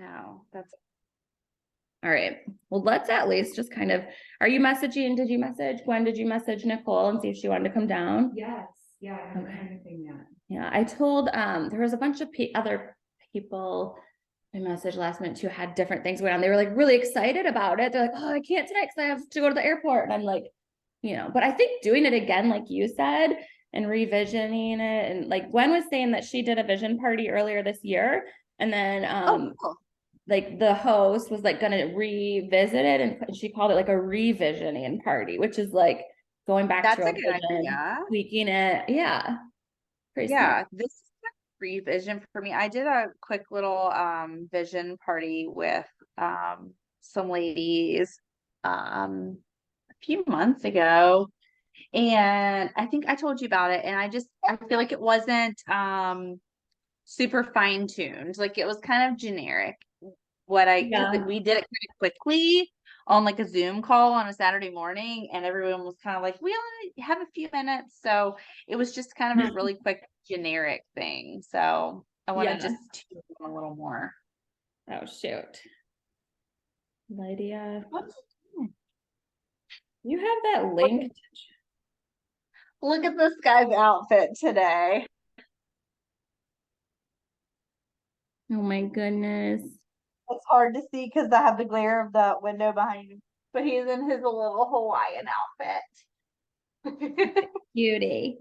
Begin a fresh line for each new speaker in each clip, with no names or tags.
No, that's
All right. Well, let's at least just kind of, are you messaging? Did you message Gwen? Did you message Nicole and see if she wanted to come down?
Yes. Yeah, I haven't
Okay.
heard anything yet.
Yeah, I told, there was a bunch of other people I messaged last minute who had different things going on. They were like really excited about it. They're like, oh, I can't tonight because I have to go to the airport. And I'm like, but I think doing it again, like you said, and revisioning it. And like Gwen was saying that she did a vision party earlier this year. And then,
cool.
like the host was like going to revisit it, and she called it like a revisioning party, which is like going back
That's
to
a good idea.
tweaking it. Yeah. Pretty
Yeah,
smart.
this is a revision for me. I did a quick little vision party with some ladies a few months ago. And I think I told you about it. And I feel like it wasn't super fine-tuned. Like it was kind of generic. Because we did it kind of quickly on like a Zoom call on a Saturday morning, and everyone was kind of like, we only have a few minutes. So it was just kind of a really quick generic thing. So I want to just tune in a little more.
Oh, shoot. Lydia, you have that link.
Look at this guy's outfit today.
Oh my goodness.
It's hard to see because I have the glare of the window behind him, but he's in his little Hawaiian outfit.
Cutie.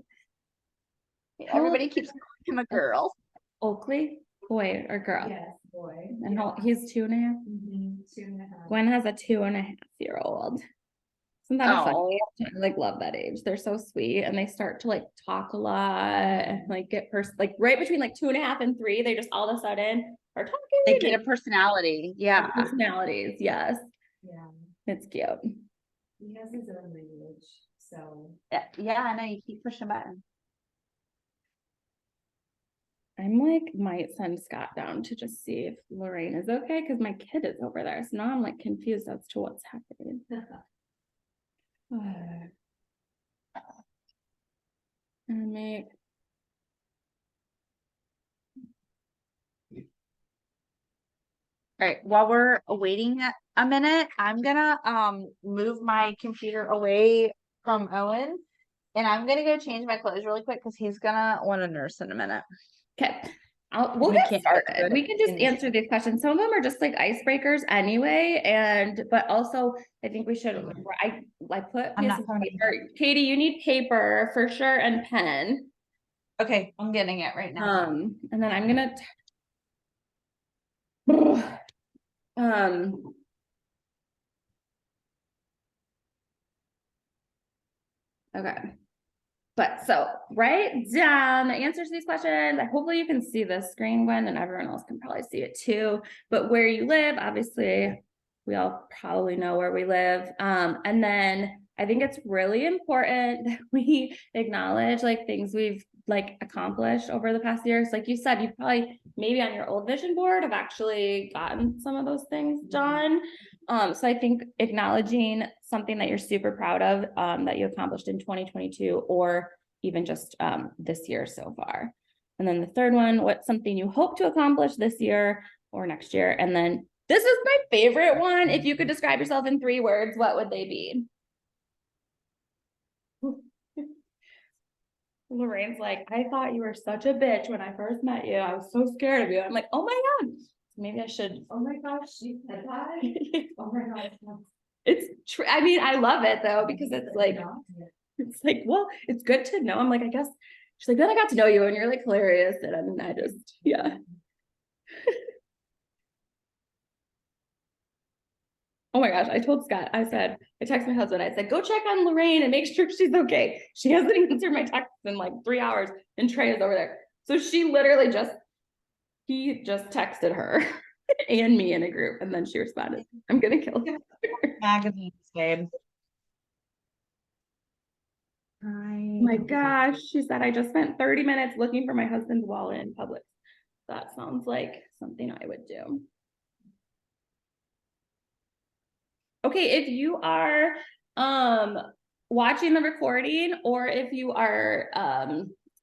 Everybody keeps calling him a girl.
Oakley, boy or girl?
Yes, boy.
And he's 2.5.
Mm-hmm. 2.5.
Gwen has a 2.5-year-old. Isn't that a fun age? I like love that age. They're so sweet, and they start to like talk a lot and like get like right between like 2.5 and 3. They just all of a sudden are talking.
They get a personality. Yeah.
Personalities. Yes.
Yeah.
It's cute.
He has his own language. So
yeah, I know you keep pushing buttons.
I'm like, might send Scott down to just see if Lorraine is okay, because my kid is over there. So now I'm like confused as to what's happening. And make
All right, while we're waiting a minute, I'm gonna move my computer away from Owen, and I'm gonna go change my clothes really quick because he's gonna want a nurse in a minute.
okay. We'll get started. We can just answer these questions. Some of them are just like icebreakers anyway, but also I think we should. I put pieces of paper. Katie, you need paper for sure and pen.
Okay, I'm getting it right now.
And then I'm gonna. Okay. But so write down the answers to these questions. Hopefully you can see the screen, Gwen, and everyone else can probably see it too. But where you live, obviously, we all probably know where we live. And then I think it's really important that we acknowledge like things we've like accomplished over the past years. Like you said, you probably maybe on your old vision board have actually gotten some of those things done. So I think acknowledging something that you're super proud of that you accomplished in 2022 or even just this year so far. And then the third one, what's something you hope to accomplish this year or next year? And then this is my favorite one. If you could describe yourself in 3 words, what would they be? Lorraine's like, I thought you were such a bitch when I first met you. I was so scared of you. I'm like, oh my God. Maybe I should.
Oh my gosh, she said that. Oh my gosh.
It's true. I mean, I love it though, because it's like, well, it's good to know. I'm like, I guess she's like, then I got to know you and you're like hilarious. And I just, yeah. Oh my gosh, I told Scott, I texted my husband, I said, go check on Lorraine and make sure she's okay. She hasn't answered my texts in like 3 hours and Trey is over there. So she literally he just texted her and me in a group, and then she responded, I'm gonna kill her.
Magazines, babe.
Oh my gosh, she said, I just spent 30 minutes looking for my husband's wallet in public. That sounds like something I would do. Okay, if you are watching the recording, or if you are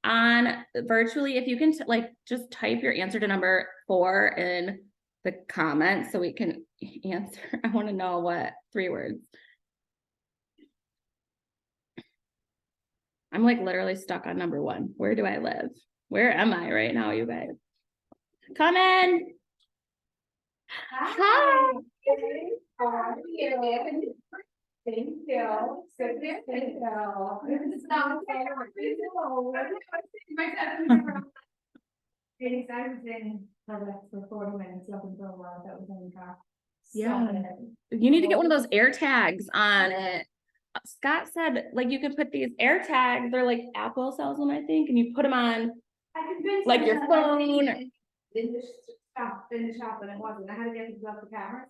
on virtually, if you can like just type your answer to number 4 in the comments so we can answer. I want to know what 3 words. I'm like literally stuck on number 1. Where do I live? Where am I right now, you guys? Come in. Hi.
How are you? Thank you. Thank you. It's not fair. I was in for 40 minutes looking for a while. That was in the car.
Yeah. You need to get one of those air tags on it. Scott said like you could put these air tags, they're like Apple sells them, I think, and you put them on like your phone.
In the shop, and it wasn't. I had to get it off the camera.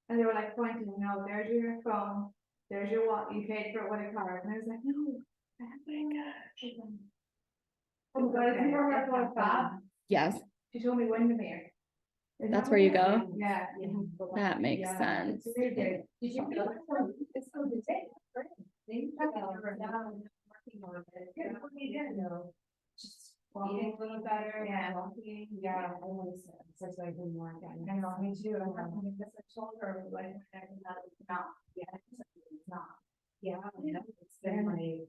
And they were like pointing, no, there's your phone, there's your what, you paid for it with a card. And I was like, no. Oh my gosh. Oh, God, if you were like, oh, Bob,
Yes,
she told me Windermere. Is
That's
that
where you
what it
go?
is? Yeah.
that makes
Yeah,
sense.
it's really good. Did you feel it's so good? Thank you. Working on it. Yeah, what do you do? Just eating a little better, yeah, walking, yeah, I always, it's like we more. I know, me too, I mean, this I told her, like, it's not, yeah, it's not. Yeah, it's been like.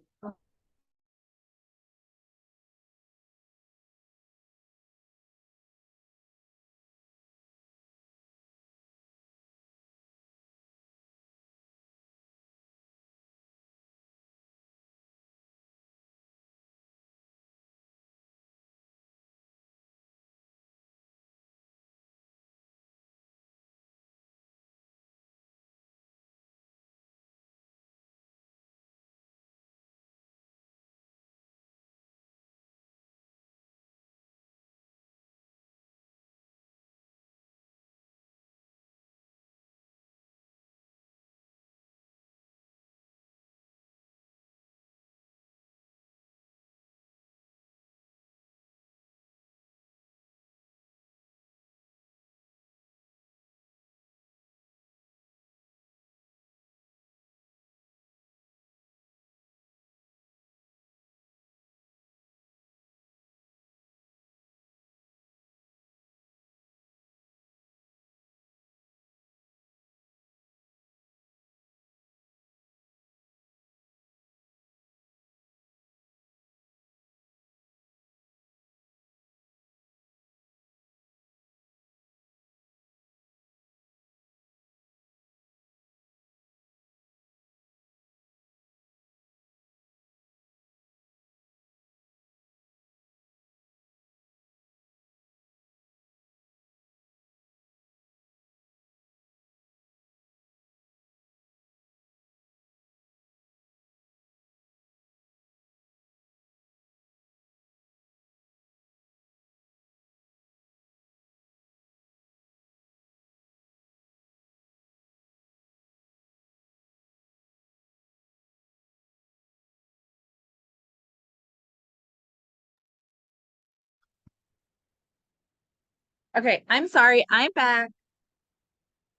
Okay, I'm sorry. I'm back.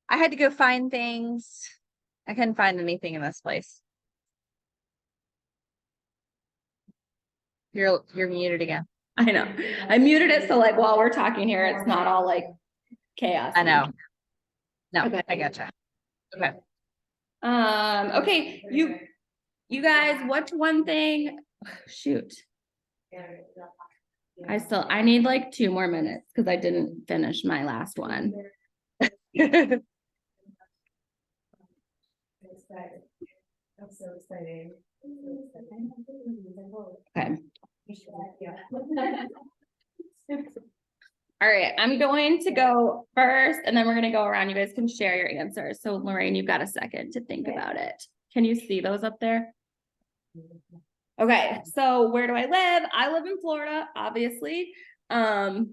I had to go find things. I couldn't find anything in this place. You're muted again.
I know. I muted it so like while we're talking here, it's not all like chaos.
I know. No,
Okay.
I gotcha. Okay.
Okay, you guys, what's one thing? Shoot. I need like 2 more minutes because I didn't finish my last one.
That's so exciting.
Okay. All right, I'm going to go first and then we're gonna go around. You guys can share your answers. So Lorraine, you've got a second to think about it. Can you see those up there? Okay, so where do I live? I live in Florida, obviously. One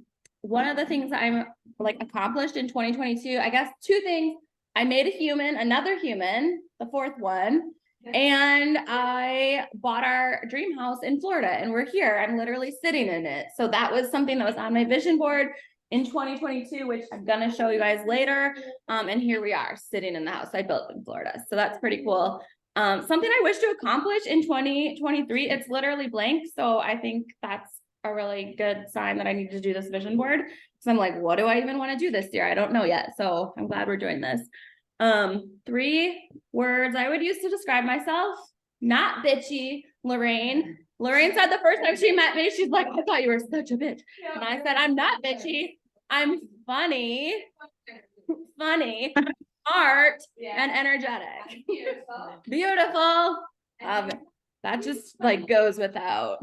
of the things I'm like accomplished in 2022, I guess 2 things. I made a human, another human, the 4th one. And I bought our dream house in Florida and we're here. I'm literally sitting in it. So that was something that was on my vision board in 2022, which I'm gonna show you guys later. And here we are sitting in the house I built in Florida. So that's pretty cool. Something I wish to accomplish in 2023, it's literally blank. So I think that's a really good sign that I need to do this vision board. So I'm like, what do I even want to do this year? I don't know yet. So I'm glad we're doing this. 3 words I would use to describe myself. Not bitchy, Lorraine. Lorraine said the first time she met me, she's like, I thought you were such a bitch. And I said, I'm not bitchy. I'm funny, smart, and energetic. Beautiful. That just like goes without.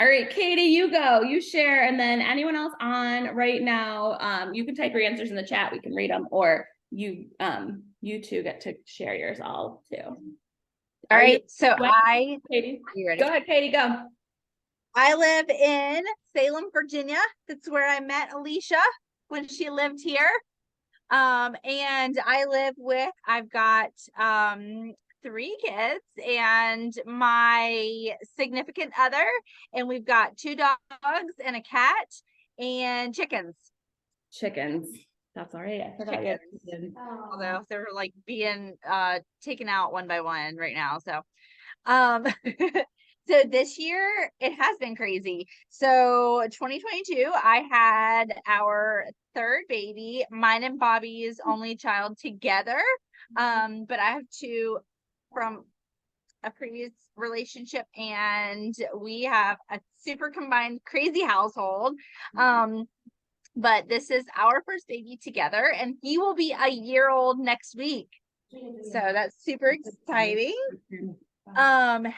All right, Katie, you go, you share, and then anyone else on right now, you can type your answers in the chat, we can read them, or you two get to share yours all too.
All right, so
Katie,
you ready?
go ahead, Katie, go.
I live in Salem, Virginia. That's where I met Alicia when she lived here. And I've got 3 kids and my significant other, and we've got 2 dogs and a cat and chickens.
That's all right. I forgot you had chickens.
Although they're like being taken out one by one right now. So so this year it has been crazy. So 2022, I had our 3rd baby, mine and Bobby's only child together. But I have 2 from a previous relationship, and we have a super combined crazy household. But this is our first baby together, and he will be a year old next week. So that's super exciting. And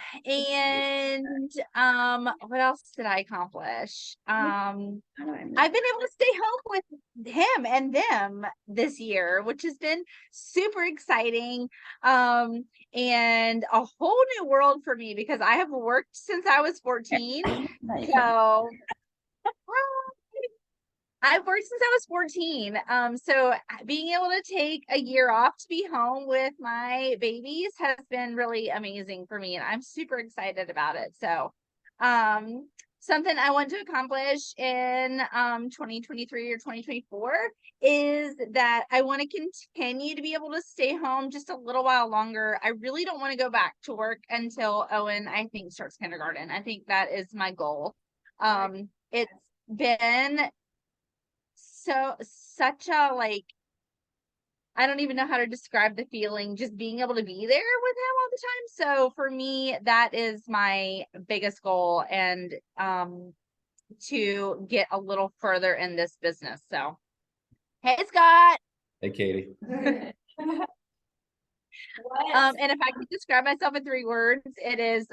what else did I accomplish? I've been able to stay home with him and them this year, which has been super exciting. And a whole new world for me because I have worked since I was 14. So I've worked since I was 14. So being able to take a year off to be home with my babies has been really amazing for me, and I'm super excited about it. So something I want to accomplish in 2023 or 2024 is that I want to continue to be able to stay home just a little while longer. I really don't want to go back to work until Owen, I think, starts kindergarten. I think that is my goal. It's been such a, like, I don't even know how to describe the feeling, just being able to be there with him all the time. So for me, that is my biggest goal, and to get a little further in this business. So hey, Scott.
Hey, Katie.
And if I could describe myself in 3 words, it is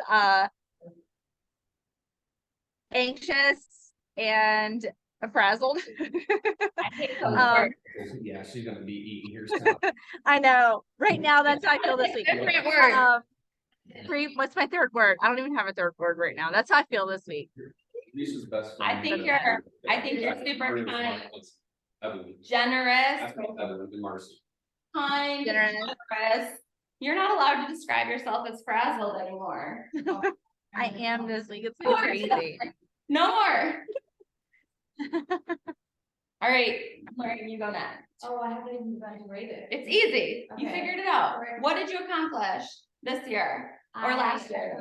anxious and frazzled.
I hate those words.
Yeah, she's gonna be eating here soon.
I know. Right now, that's how I feel this week.
Different word.
What's my 3rd word? I don't even have a 3rd word right now. That's how I feel this week.
Lisa's best
I
friend.
think you're super kind, generous,
That's what Evelyn and Marcy.
kind, generous. You're not allowed to describe yourself as frazzled anymore.
I am this week. It's been crazy.
No more. All right, Lauren, you go next.
Oh, I haven't even begun to rate it.
It's easy. You
Okay.
figured it out.
Alright.
What did you accomplish this year or last year?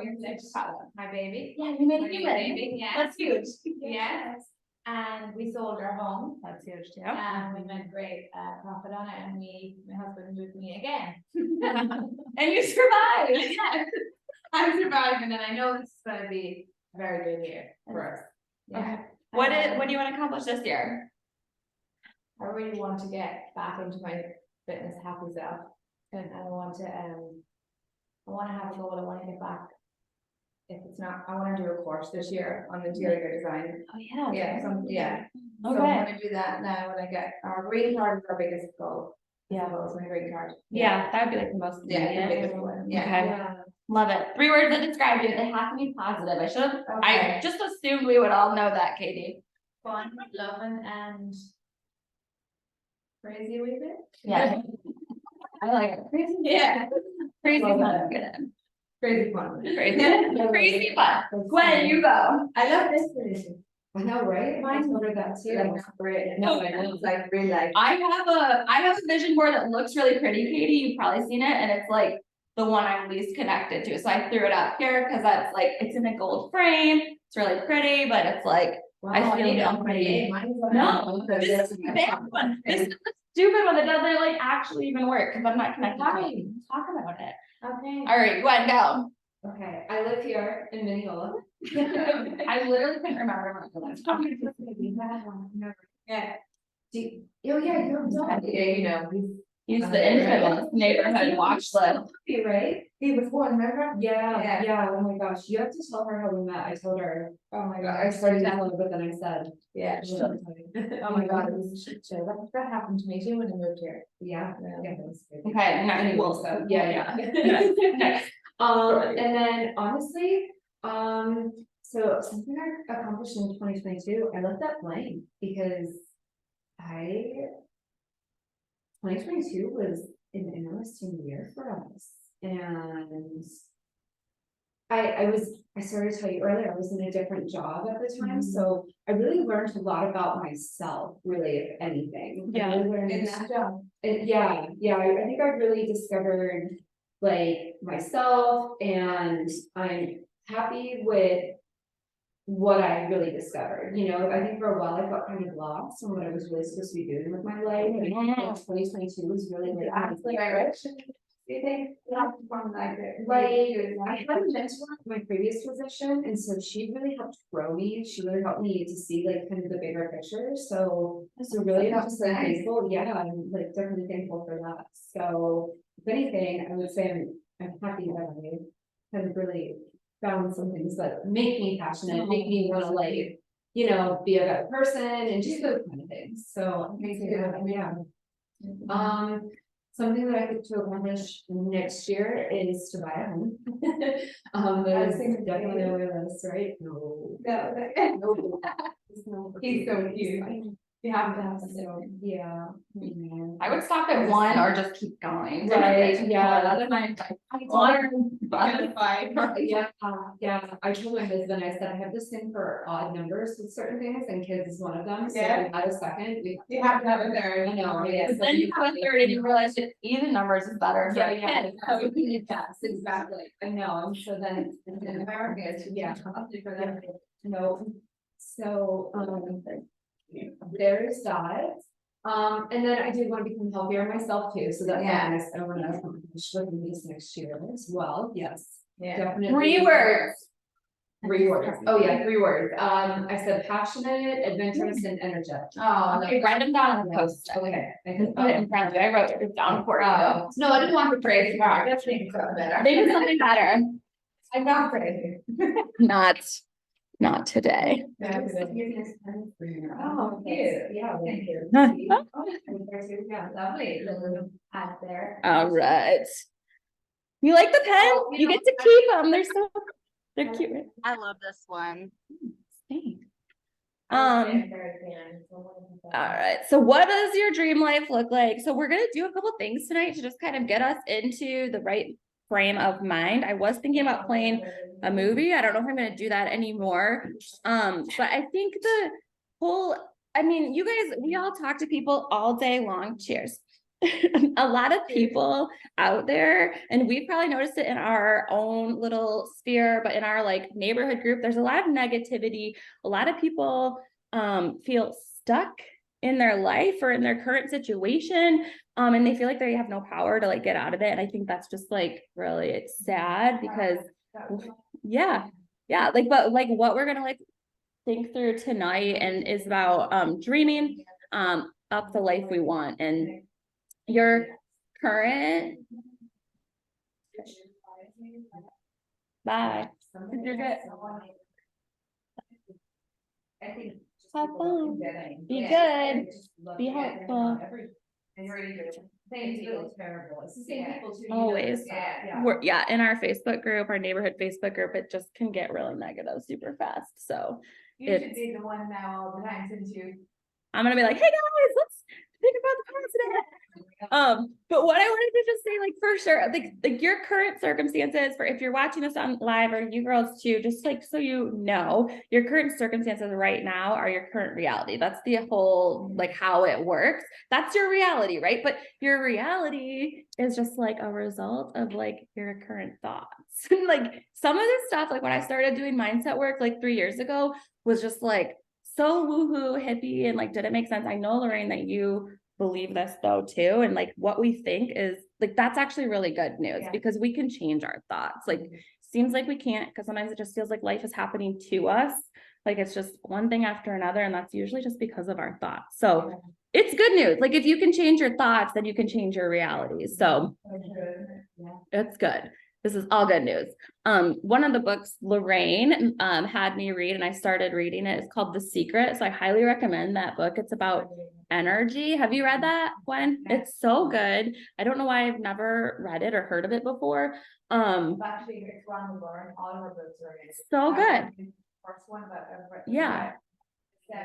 My baby.
Yeah, you made
My
a
new
human.
baby, yes.
That's huge.
Yes. And we sold our home.
That's huge too.
And we made great profit on it, and my husband moved me again.
And you survived.
Yes. I'm surviving, and I know this is gonna be a very good year for us. Yeah.
What do you want to accomplish this year?
I really want to get back into my fitness happy self, and I want to have a goal. I want to get back. If it's not, I want to do a course this year on interior design.
Oh yeah.
Yeah,
Okay.
So I'm gonna do that now when I get our green card is our biggest goal.
Yeah.
It's my green card.
Yeah, that would be like the most.
Yeah, the
immediate.
biggest one.
Okay.
Yeah.
Love it. 3 words that describe you. They have to be positive. I should have. I
Okay.
just assumed we would all know that, Katie.
Fun, loving, and crazy with it.
Yeah. I like it. Crazy.
Yeah.
Crazy
Love
fun.
it.
Good.
Crazy fun.
Crazy fun. Gwen, you go.
I love this position. I know, right? Mine's ordered that too. Like, great. No, I know. It's like really like.
I have a vision board that looks really pretty, Katie. You've probably seen it, and it's like the one I'm least connected to. So I threw it up here because that's like, it's in a gold frame. It's really pretty, but it's like, I
Wow,
feel
need
the
to upgrade. Mine's on
no,
that.
this is the bad one. This is the stupid one that doesn't like actually even work because I'm not connected to it. Talk about it.
Okay.
All right, Gwen, go.
Okay, I live here in Mineola.
I literally couldn't remember what it was.
Yeah. Oh yeah, you're done. Yeah, you know.
Use the infamous neighborhood watch list.
Right? He was one, remember?
Yeah,
Yeah.
yeah, oh my gosh, you have to tell her how we met, I told her,
Oh my
I started to tell her, but then I said.
Yeah.
Oh my god, it was a shit show, that happened to me too when I moved here.
Yeah.
Yeah, that was crazy.
Okay, next.
Anyway,
Well,
so, yeah.
Next.
And then honestly, so something I accomplished in 2022, I left that blank because 2022 was an interesting year for us, and I started to tell you earlier, I was in a different job at the time, so I really learned a lot about myself, really, if anything. I really learned-
In that job.
yeah, I think I really discovered like myself, and I'm happy with what I really discovered, you know, I think for a while I got kind of lost on what I was really supposed to be doing with my life, and I think that 2022 was really like.
Absolutely right. Do you think you have to form like it?
Like, I had a mentor in my previous position, and so she really helped grow me, she really helped me to see like kind of the bigger picture, so really I'm just like
Nice.
thankful, yeah, I'm like definitely thankful for that. So if anything, I would say I'm happy that I have really found some things that make me passionate, make me wanna like, you know, be a better person and just those kind of things, so.
Me too.
Yeah. Something that I hope to accomplish next year is to buy a home.
I
That's
think-
definitely on my list, right? No.
He's so cute. You have to have
So, yeah.
I would stop at one or just keep going.
Right, yeah.
That's my.
Yeah, I told my husband, I said, I have this thing for odd numbers with certain things, and kids is one of them, so if
Yeah.
we had a second, we.
You have to have a third.
I know, yeah.
But then you have a third and you realize that even numbers is better. for
Yeah,
kids.
yes, exactly, I know, and so then.
In America, it's
Yeah.
something for them.
No, so, there's that. And then I do want to become healthier myself too, so that's
Yeah.
nice, I want to accomplish looking this next year as well, yes,
Yeah.
definitely.
3 words.
3 words, oh yeah, 3 words, I said passionate, adventurous, and energetic.
Oh,
Okay, write them down on the post.
Okay.
Put it in front of you. I wrote it down for you.
Oh, no, I didn't want to praise you. I just think so better.
Maybe something better.
I'm not crazy.
Not today.
Oh, cute.
Yeah, thank you.
Yeah, lovely little hat there.
All right. You like the pen?
Oh,
You get to keep them. They're cute. Right?
I love this one.
Thanks. All right. So what does your dream life look like? So we're going to do a couple things tonight to just kind of get us into the right frame of mind. I was thinking about playing a movie. I don't know if I'm going to do that anymore. But I think the whole, I mean, you guys, we all talk to people all day long. Cheers. A lot of people out there, and we've probably noticed it in our own little sphere, but in our like neighborhood group, there's a lot of negativity. A lot of people feel stuck in their life or in their current situation, and they feel like they have no power to like get out of it. And I think that's just like really, it's sad because yeah, like, but like what we're gonna like think through tonight and is about dreaming up the life we want. And your current, bye. You're good.
I think.
Have fun. Be good. Be helpful.
And you're ready to. Things feel terrible. It's the same people too.
Always.
Yeah.
We're, in our Facebook group, our neighborhood Facebook group, it just can get really negative super fast. So
You should be the one now all the time since you.
I'm gonna be like, hey guys, let's think about the positive. But what I wanted to just say, like, for sure, like your current circumstances, for if you're watching this on live, or you girls too, just like so you know, your current circumstances right now are your current reality. That's the whole, like, how it works. That's your reality, right? But your reality is just like a result of like your current thoughts. Like some of this stuff, like when I started doing mindset work like 3 years ago, was just like so woohoo hippie and like, did it make sense? I know, Lorraine, that you believe this though too, and like what we think is like, that's actually really good news,
Yeah.
because we can change our thoughts. Like seems like we can't, because sometimes it just feels like life is happening to us, like it's just one thing after another, and that's usually just because of our thoughts. So it's good news. Like if you can change your thoughts, then you can change your reality. So
Yeah.
it's good. This is all good news. One of the books Lorraine had me read, and I started reading it, is called The Secret. So I highly recommend that book. It's about energy. Have you read that, Gwen? It's so good. I don't know why I've never read it or heard of it before.
Actually, it's one of our, all of our books are in.
So good.
First one, but.
Yeah.
Yeah,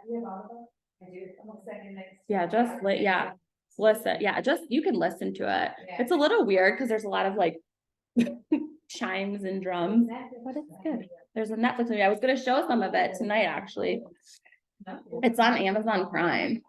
we have all of them. I do, I'm gonna send you next.
Yeah, just yeah. Listen, yeah, just you can listen to it.
Yeah.
It's a little weird because there's a lot of like chimes and drums, but it's good. There's a Netflix movie. I was gonna show some of it tonight, actually. It's on Amazon Prime.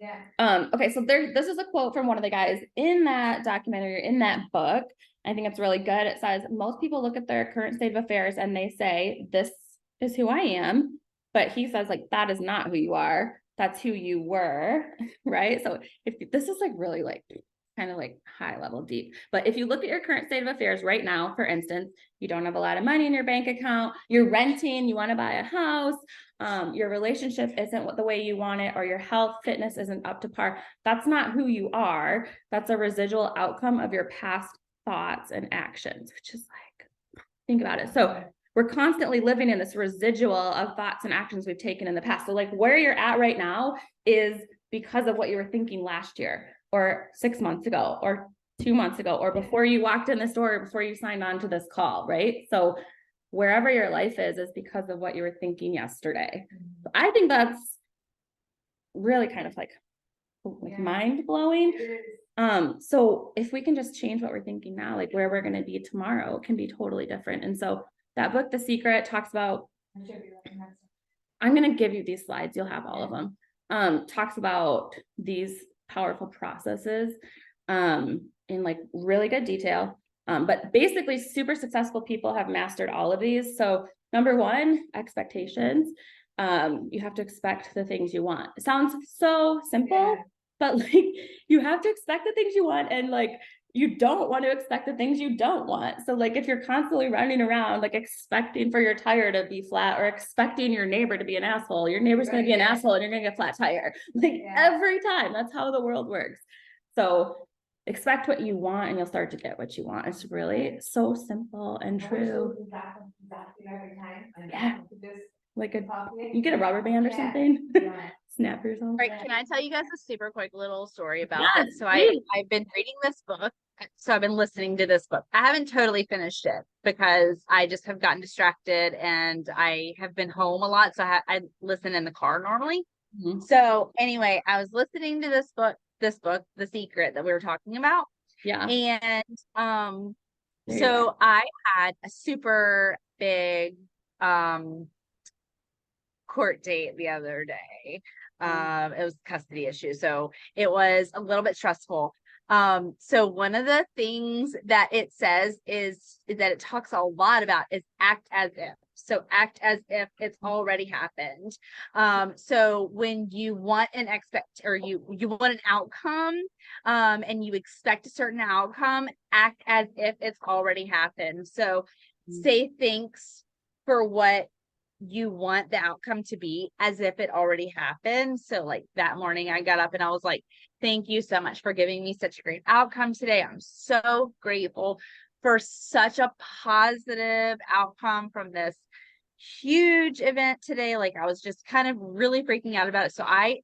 Yeah.
Okay, so this is a quote from one of the guys in that documentary, in that book. I think it's really good. It says, most people look at their current state of affairs and they say, this is who I am. But he says, like, that is not who you are. That's who you were, right? So if this is like really like kind of like high level deep, but if you look at your current state of affairs right now, for instance, you don't have a lot of money in your bank account, you're renting, you want to buy a house, your relationship isn't the way you want it, or your health fitness isn't up to par. That's not who you are. That's a residual outcome of your past thoughts and actions, which is like, think about it. So we're constantly living in this residual of thoughts and actions we've taken in the past. So like where you're at right now is because of what you were thinking last year, or 6 months ago, or 2 months ago, or before you walked in the store, or before you signed on to this call, right? So wherever your life is because of what you were thinking yesterday. So I think that's really kind of like mind blowing. So if we can just change what we're thinking now, like where we're going to be tomorrow can be totally different. And so that book, The Secret, talks about, I'm going to give you these slides. You'll have all of them. Talks about these powerful processes in like really good detail. But basically super successful people have mastered all of these. So number one, expectations. You have to expect the things you want. It sounds so simple, but like you have to expect the things you want, and like you don't want to expect the things you don't want. So like if you're constantly running around like expecting for your tire to be flat, or expecting your neighbor to be an asshole, your neighbor's going to be an asshole and you're going to get a flat tire. Like every time. That's how the world works. So expect what you want and you'll start to get what you want. It's really so simple and true. Yeah. Like you get a rubber band or something. Snap yourself.
All right, can I tell you guys a super quick little story about
Yes,
this? So
please.
I've been reading this book. So I've been listening to this book. I haven't totally finished it because I just have gotten distracted and I have been home a lot. So I listen in the car normally.
Mm-hmm.
So anyway, I was listening to this book, The Secret, that we were talking about.
Yeah.
And
There you
so
go.
I had a super big court date the other day. It was custody issue, so it was a little bit stressful. So one of the things that it says is that it talks a lot about is act as if. So act as if it's already happened. So when you want an you want an outcome, and you expect a certain outcome, act as if it's already happened. So say thanks for what you want the outcome to be as if it already happened. So like that morning I got up and I was like, thank you so much for giving me such a great outcome today. I'm so grateful for such a positive outcome from this huge event today. Like I was just kind of really freaking out about it. So I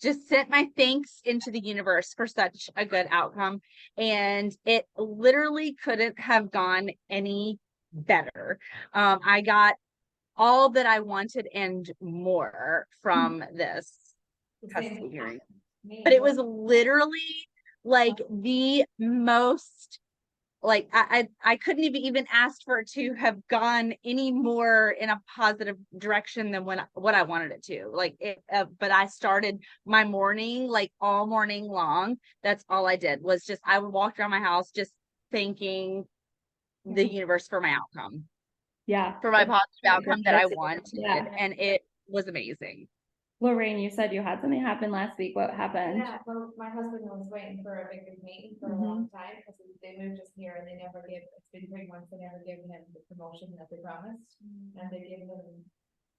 just sent my thanks into the universe for such a good outcome. And it literally couldn't have gone any better. I got all that I wanted and more from this
The
Has
same
to be hearing.
me,
But it was literally like the most, like I couldn't even ask for it to have gone any more in a positive direction than what I wanted it to. Like it, but I started my morning like all morning long. That's all I did was just I would walk around my house just thanking the universe for my outcome,
Yeah.
for my positive outcome that I
Yes.
wanted,
Yeah.
and it was amazing.
Lorraine, you said you had something happen last week. What happened?
Yeah, well, my husband was waiting for a big meeting for a long time, because they moved us here and they never gave, it's been 3 months, they never gave him the promotion that they promised. And they gave him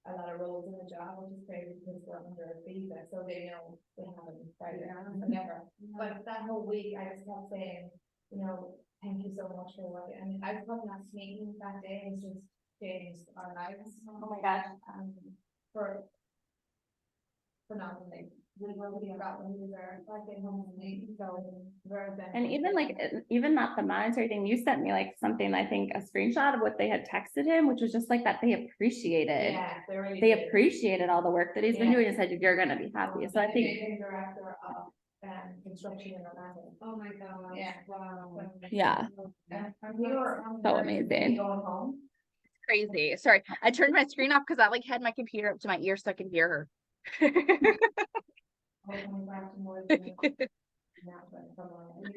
a lot of roles in the job, which is crazy because they're under a visa, so they know they haven't tried it out, whatever. But that whole week, I just kept saying, you know, thank you so much for what, and I thought that meeting that day has just changed our lives.
Oh my gosh.
For phenomenally, we really got what we deserve, like in home and me, so very thankful.
And even like, even not the monetary thing, you sent me like something, I think a screenshot of what they had texted him, which was just like that they appreciated.
Yeah, they really
They
did.
appreciated all the work that he's been
Yeah.
doing and said, you're gonna be happy. So I think,
Managing director of construction in Orlando. Oh my god. Yeah. Wow.
Yeah.
And we were
So amazing.
going home.
Crazy. Sorry, I turned my screen off because I like had my computer up to my ear so I could hear her.
Going back to more than- Yeah, but come on. So we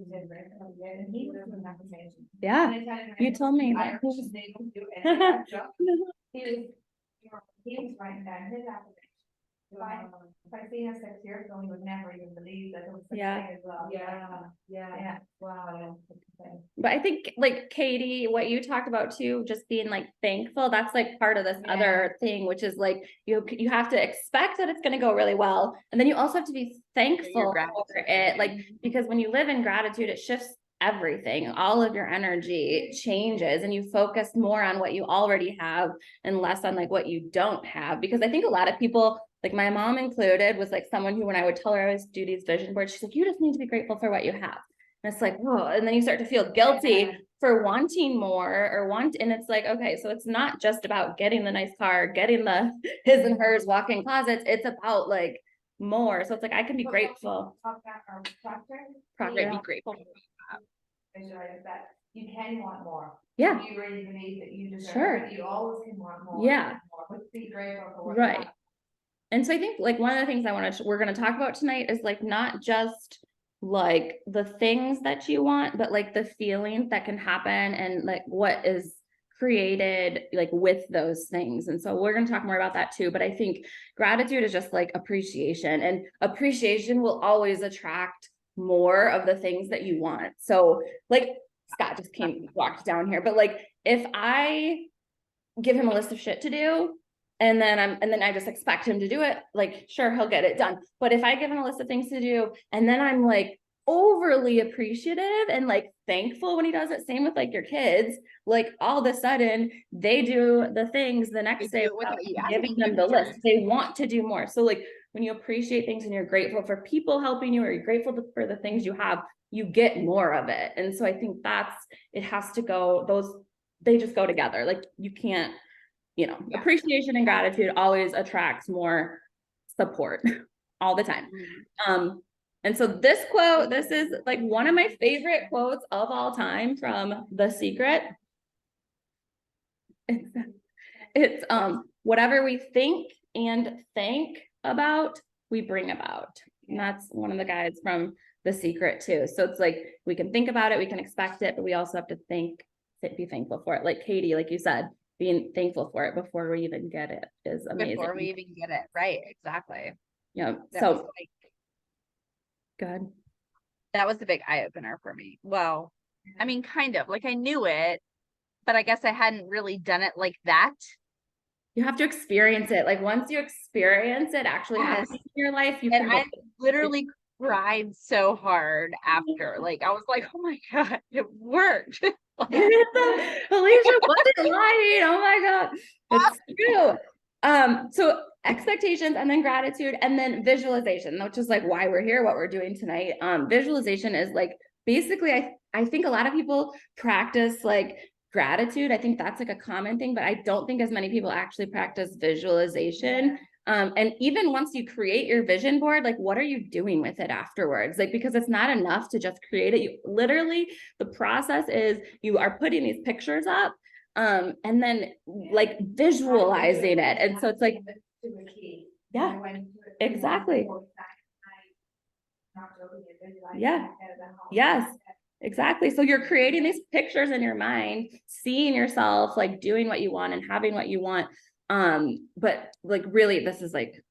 did very well, yeah, and he was doing that presentation.
yeah,
And I tell
you told me that.
Irish, they don't do any of that stuff. He was writing down his application. If I seen him 6 years ago, he would never even believe that it was such a
Yeah.
thing as well. Yeah, wow.
But I think like Katie, what you talked about too, just being like thankful, that's like part of this other thing, which is like you have to expect that it's gonna go really well. And then you also have to be thankful for it. Like, because when you live in gratitude, it shifts everything. All of your energy changes and you focus more on what you already have and less on like what you don't have. Because I think a lot of people, like my mom included, was like someone who, when I would tell her I was do these vision boards, she's like, you just need to be grateful for what you have. And it's like, oh, and then you start to feel guilty for wanting more and it's like, okay, so it's not just about getting the nice car, getting the his and hers walk-in closets. It's about like more. So it's like, I can be grateful.
Right, be grateful.
Visualize that you can want more.
Yeah.
You really believe that you deserve
Sure.
it, you always can want more.
Yeah.
But be grateful for what you
Right.
have.
And so I think like one of the things we're going to talk about tonight is like not just like the things that you want, but like the feelings that can happen and like what is created like with those things. And so we're going to talk more about that too. But I think gratitude is just like appreciation, and appreciation will always attract more of the things that you want. So like Scott just walked down here, but like if I give him a list of shit to do, and then I just expect him to do it, like, sure, he'll get it done. But if I give him a list of things to do, and then I'm like overly appreciative and like thankful when he does it, same with like your kids, like all of a sudden they do the things the next day without giving them the list. They want to do more. So like when you appreciate things and you're grateful for people helping you, or you're grateful for the things you have, you get more of it. And so I think it has to go, they just go together. Like you can't, appreciation and gratitude always attracts more support all the time. And so this is like one of my favorite quotes of all time from The Secret. It's whatever we think and thank about, we bring about. And that's one of the guys from The Secret too. So it's like, we can think about it, we can expect it, but we also have to be thankful for it. Like Katie, like you said, being thankful for it before we even get it is amazing.
Before we even get it. Right. Exactly.
Yeah.
That was
good.
That was the big eye opener for me. Well, I mean, kind of like I knew it, but I guess I hadn't really done it like that.
You have to experience it. Like once you experience it actually happening in your life,
I literally cried so hard after. Like I was like, oh my God, it worked.
Alicia wasn't lying. Oh my God. It's true. So expectations, and then gratitude, and then visualization, which is like why we're here, what we're doing tonight. Visualization is like basically I think a lot of people practice like gratitude. I think that's like a common thing, but I don't think as many people actually practice visualization. And even once you create your vision board, like, what are you doing with it afterwards? Like, because it's not enough to just create it. You literally, the process is you are putting these pictures up, and then like visualizing it. And so it's like, yeah, exactly. Yeah. Yes. Exactly. So you're creating these pictures in your mind, seeing yourself like doing what you want and having what you want. But like really, this is like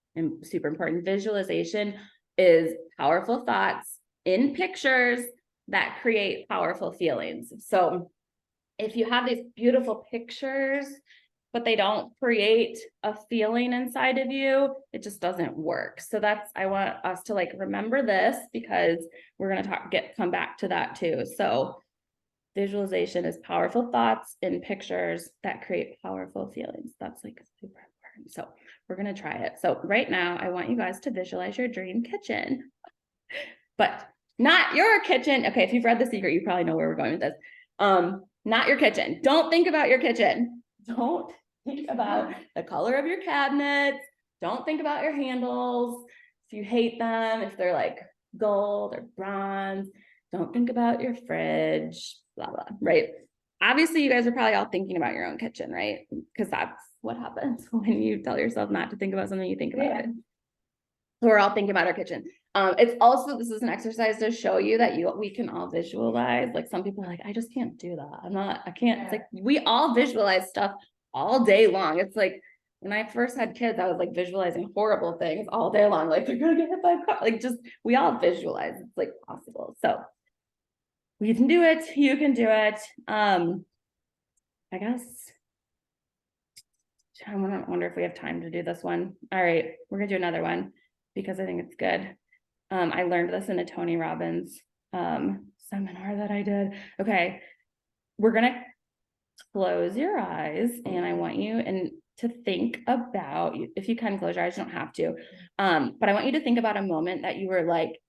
super important. Visualization is powerful thoughts in pictures that create powerful feelings. So if you have these beautiful pictures, but they don't create a feeling inside of you, it just doesn't work. So that's, I want us to like remember this, because we're going to come back to that too. So visualization is powerful thoughts in pictures that create powerful feelings. That's like super important. So we're going to try it. So right now I want you guys to visualize your dream kitchen, but not your kitchen. Okay. If you've read The Secret, you probably know where we're going with this. Not your kitchen. Don't think about your kitchen. Don't think about the color of your cabinets. Don't think about your handles. If you hate them, if they're like gold or bronze, don't think about your fridge, blah, blah, right? Obviously, you guys are probably all thinking about your own kitchen, right? Because that's what happens when you tell yourself not to think about something, you think about it. So we're all thinking about our kitchen. It's also, this is an exercise to show you that we can all visualize. Like some people are like, I just can't do that. I can't, it's like, we all visualize stuff all day long. It's like, when I first had kids, I was like visualizing horrible things all day long. Like they're gonna get hit by a car. Like just, we all visualize, it's like possible. So we can do it. You can do it. I guess. I wonder if we have time to do this one. All right, we're gonna do another one because I think it's good. I learned this in a Tony Robbins seminar that I did. Okay, we're gonna close your eyes, and I want you to think about, if you can close your eyes, you don't have to, but I want you to think about a moment that you were like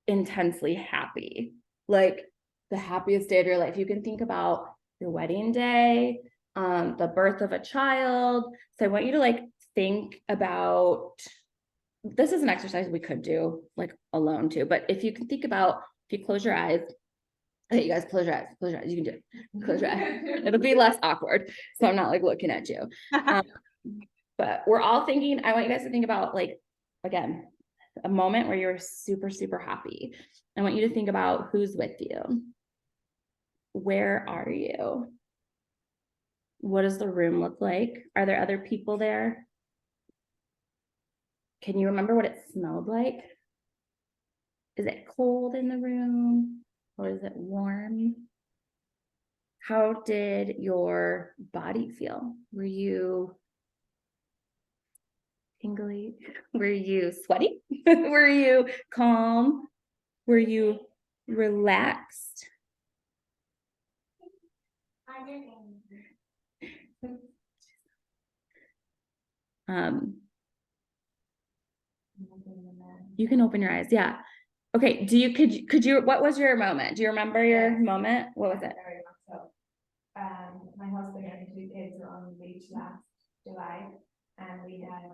intensely happy, like the happiest day of your life. You can think about your wedding day, the birth of a child. So I want you to like think about, this is an exercise we could do like alone too, but if you can think about, if you close your eyes, hey, you guys close your eyes, you can do it, close your eyes. It'll be less awkward, so I'm not like looking at you. But we're all thinking, I want you guys to think about like, again, a moment where you're super, super happy. I want you to think about who's with you. Where are you? What does the room look like? Are there other people there? Can you remember what it smelled like? Is it cold in the room or is it warm? How did your body feel? Were you tingly? Were you sweaty? Were you calm? Were you relaxed? You can open your eyes. Yeah. Okay. Could you, what was your moment? Do you remember your moment? What was it?
Very much so. My husband and 2 kids were on the beach last July, and we had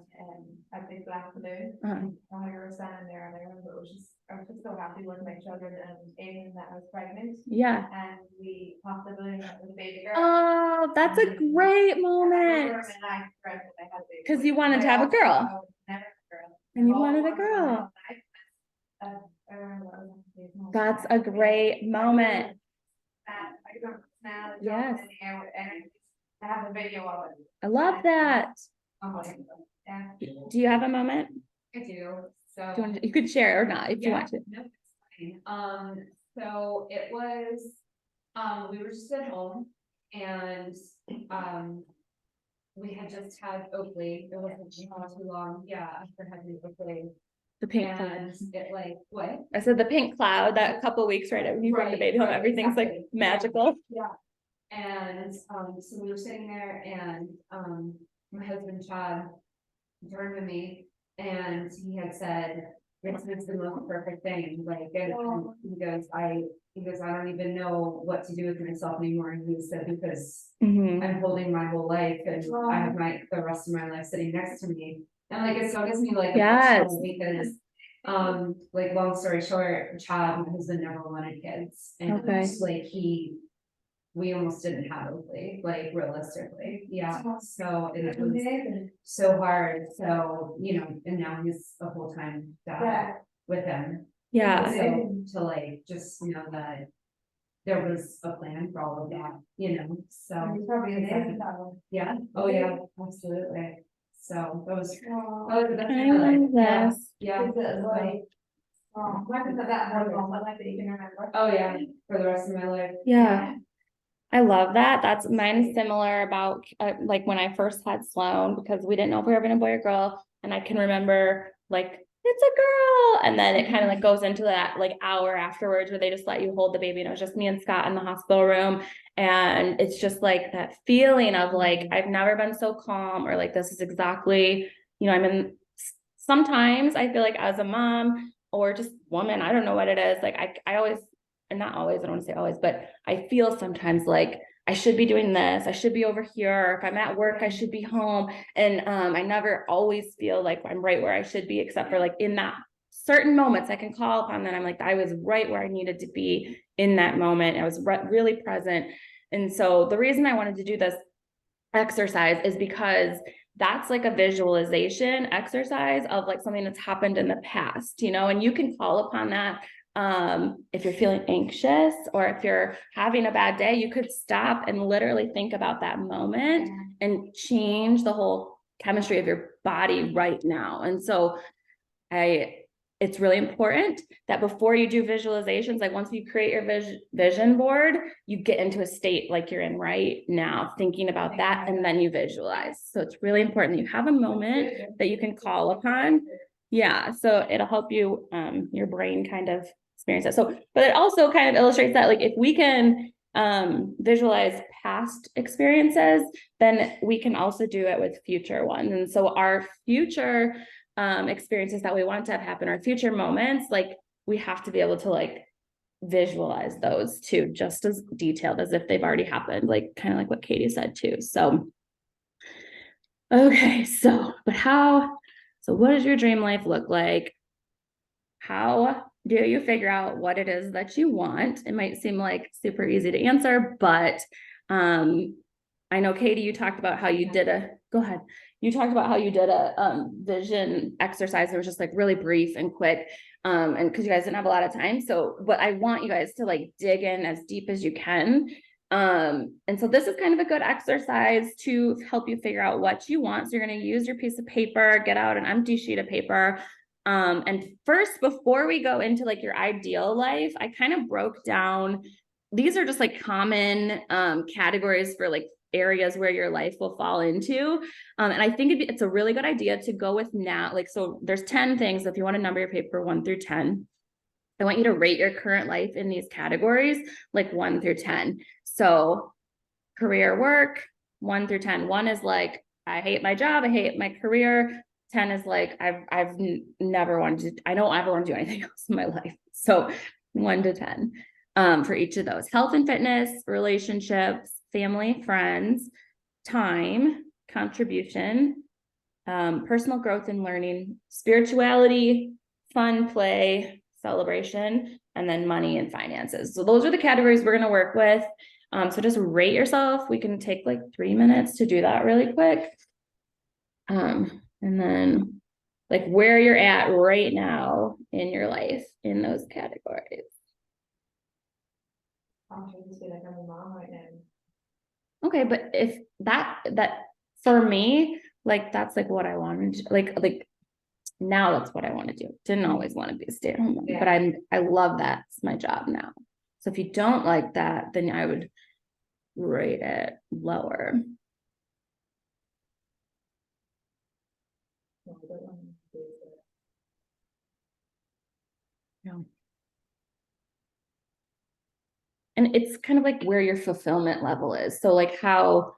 a big black balloon. And we were standing there, and I remember I was just so happy with my children and Aiden that I was pregnant.
Yeah.
And we popped the balloon up with a baby girl.
Oh, that's a great moment. Because you wanted to have a girl. And you wanted a girl. That's a great moment. Yes.
I have a video of it.
I love that.
Yeah,
Do you have a moment?
I do. So.
You could share or not if you want to.
No, it's fine. So it was, we were just at home and, we had just had Oakley. It wasn't too long. Yeah, after having Oakley.
The pink cloud.
And it like, what?
I said the pink cloud, that couple weeks right when you bring the baby home, everything's like
exactly.
magical.
Yeah. And, so we were sitting there and, my husband Chad turned to me and he had said, it's the most perfect thing, like, and he goes, I don't even know what to do with myself anymore, and he said, because
Mhm.
I'm holding my whole life, and I have the rest of my life sitting next to me, And like, it still gives me like.
Yes.
emotional because, like, long story short, Chad, my husband never wanted kids. And
Okay.
like, we almost didn't have like realistically, yeah, so it was so hard, so, you know, and now he's a full-time dad with him.
Yeah.
So to like, just know that there was a plan for all of that, you know, so. Yeah, oh yeah, absolutely, so that was. Oh, that's
I love
yeah,
this.
yeah. Oh, yeah, for the rest of my life.
Yeah. I love that. That's mine similar about like when I first had Sloan, because we didn't know if we were having a boy or girl. And I can remember like, it's a girl. And then it kind of like goes into that like hour afterwards where they just let you hold the baby. And it was just me and Scott in the hospital room. And it's just like that feeling of like, I've never been so calm, or like, this is exactly, you know, I'm in, sometimes I feel like as a mom or just woman, I don't know what it is. Like I always, and not always, I don't want to say always, but I feel sometimes like I should be doing this, I should be over here. If I'm at work, I should be home. And I never always feel like I'm right where I should be, except for like in that certain moments I can call upon that I'm like, I was right where I needed to be in that moment. I was really present. And so the reason I wanted to do this exercise is because that's like a visualization exercise of like something that's happened in the past, you know, and you can call upon that. If you're feeling anxious or if you're having a bad day, you could stop and literally think about that moment and change the whole chemistry of your body right now. And so it's really important that before you do visualizations, like once you create your vision board, you get into a state like you're in right now, thinking about that, and then you visualize. So it's really important that you have a moment that you can call upon. Yeah, so it'll help you, your brain kind of experience it. So, but it also kind of illustrates that like if we can visualize past experiences, then we can also do it with future ones. And so our future experiences that we want to have happen, our future moments, like we have to be able to like visualize those too, just as detailed as if they've already happened, like kind of like what Katie said too. So okay, so what does your dream life look like? How do you figure out what it is that you want? It might seem like super easy to answer, but I know Katie, you talked about how you did go ahead. You talked about how you did a vision exercise. It was just like really brief and quick. And because you guys didn't have a lot of time. So, but I want you guys to like dig in as deep as you can. And so this is kind of a good exercise to help you figure out what you want. So you're going to use your piece of paper, get out an empty sheet of paper. And first, before we go into like your ideal life, I kind of broke down, these are just like common categories for like areas where your life will fall into. And I think it's a really good idea to go with now. Like, so there's 10 things. If you want to number your paper 1 through 10, I want you to rate your current life in these categories, like 1 through 10. So career, work, 1 through 10. 1 is like, I hate my job, I hate my career. 10 is like, I've never wanted to, I don't ever want to do anything else in my life. So 1 to 10 for each of those. Health and fitness, relationships, family, friends, time, contribution, personal growth and learning, spirituality, fun, play, celebration, and then money and finances. So those are the categories we're going to work with. So just rate yourself. We can take like 3 minutes to do that really quick. And then like where you're at right now in your life in those categories.
I'm trying to be like I'm a mom right now.
Okay, but if that for me, like that's like what I wanted, like now that's what I want to do. Didn't always want to be a stay-at-home mom, but I love that. It's my job now. So if you don't like that, then I would rate it lower. Yeah. And it's kind of like where your fulfillment level is. So like how,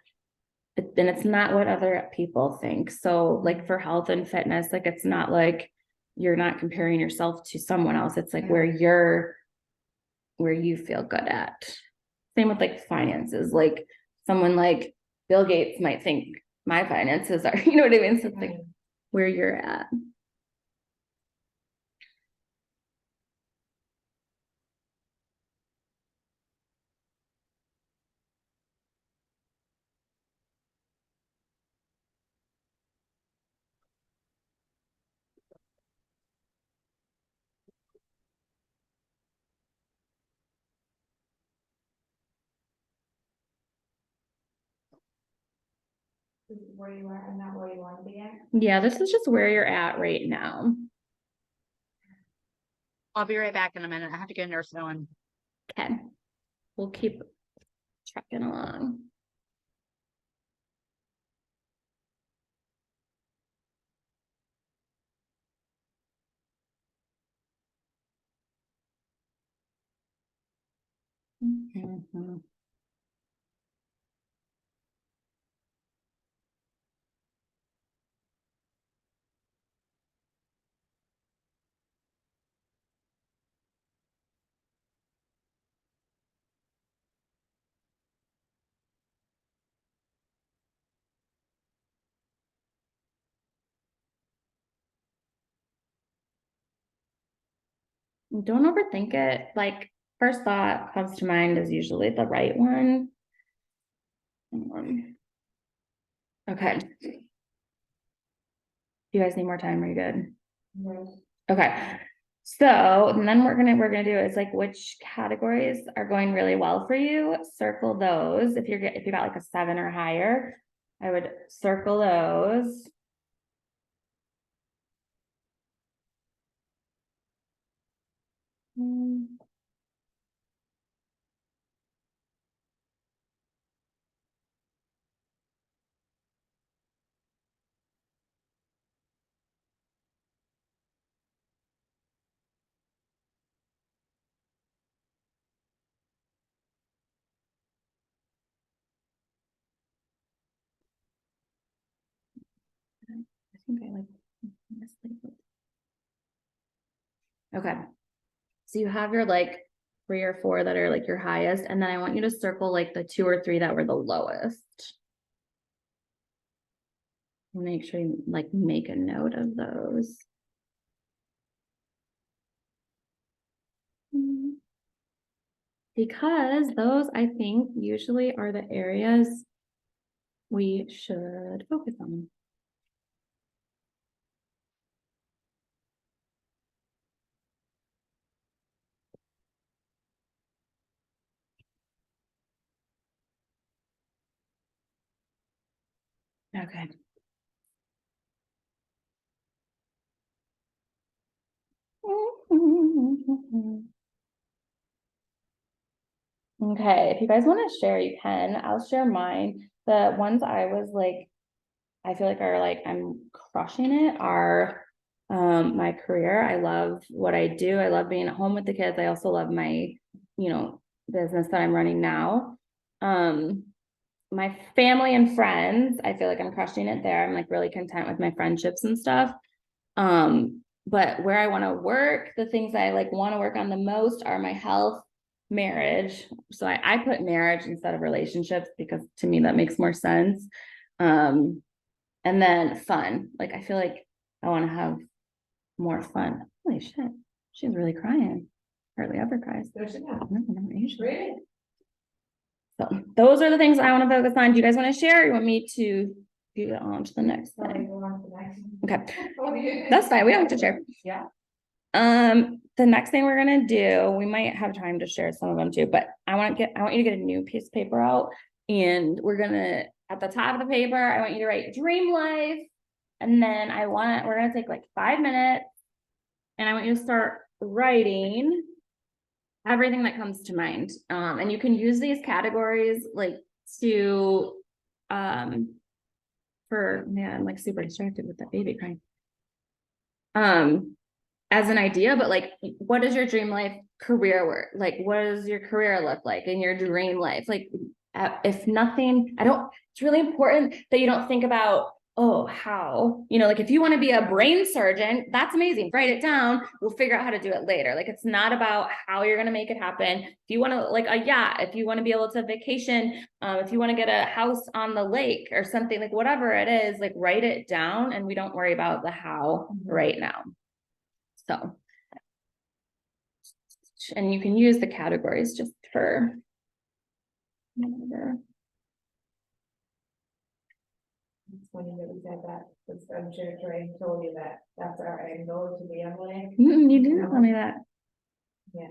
and it's not what other people think. So like for health and fitness, like it's not like you're not comparing yourself to someone else. It's like where you feel good at. Same with like finances. Like someone like Bill Gates might think my finances are, you know what I mean? So it's like where you're at.
This is where you are and not where you want to be at.
Yeah, this is just where you're at right now.
I'll be right back in a minute. I have to get a nurse going.
Okay. We'll keep trucking along. Mhm. Don't overthink it. Like, first thought comes to mind is usually the right one. Okay. You guys need more time? Are you good? Okay. So, and then we're gonna do is like which categories are going really well for you. Circle those. If you got like a 7 or higher, I would circle those. I think I like mislabeled. Okay. So you have your like 3 or 4 that are like your highest, and then I want you to circle like the 2 or 3 that were the lowest. Make sure you like make a note of those. Because those, I think, usually are the areas we should focus on. Okay. Okay, if you guys want to share, you can. I'll share mine. The ones I was like, I feel like are like I'm crushing it are my career. I love what I do. I love being at home with the kids. I also love my, business that I'm running now. My family and friends, I feel like I'm crushing it there. I'm like really content with my friendships and stuff. But where I want to work, the things I like want to work on the most are my health, marriage. So I put marriage instead of relationships because to me that makes more sense. And then fun. Like I feel like I want to have more fun. Holy shit, she's really crying. Hardly ever cries.
There's enough.
No, not usually.
Really?
So those are the things I want to focus on. Do you guys want to share? Or you want me to do it on to the next
Probably
thing?
go on to the next one.
Okay, that's fine. We don't have to share.
Yeah.
The next thing we're gonna do, we might have time to share some of them too, but I want you to get a new piece of paper out, and we're gonna, at the top of the paper, I want you to write dream life, and then we're gonna take like 5 minutes, and I want you to start writing everything that comes to mind. And you can use these categories like to, I'm like super distracted with that baby crying. As an idea, but like, what is your dream life career work? Like, what does your career look like in your dream life? Like, if nothing, it's really important that you don't think about, oh, how, like if you want to be a brain surgeon, that's amazing. Write it down. We'll figure out how to do it later. Like, it's not about how you're going to make it happen. If you want to like a yacht, if you want to be able to vacation, if you want to get a house on the lake or something, like whatever it is, like write it down and we don't worry about the how right now. So, and you can use the categories just for whatever.
It's funny that we said that, because I'm sure Troy told you that, that's our end goal to be on like.
You didn't tell me that.
Yeah.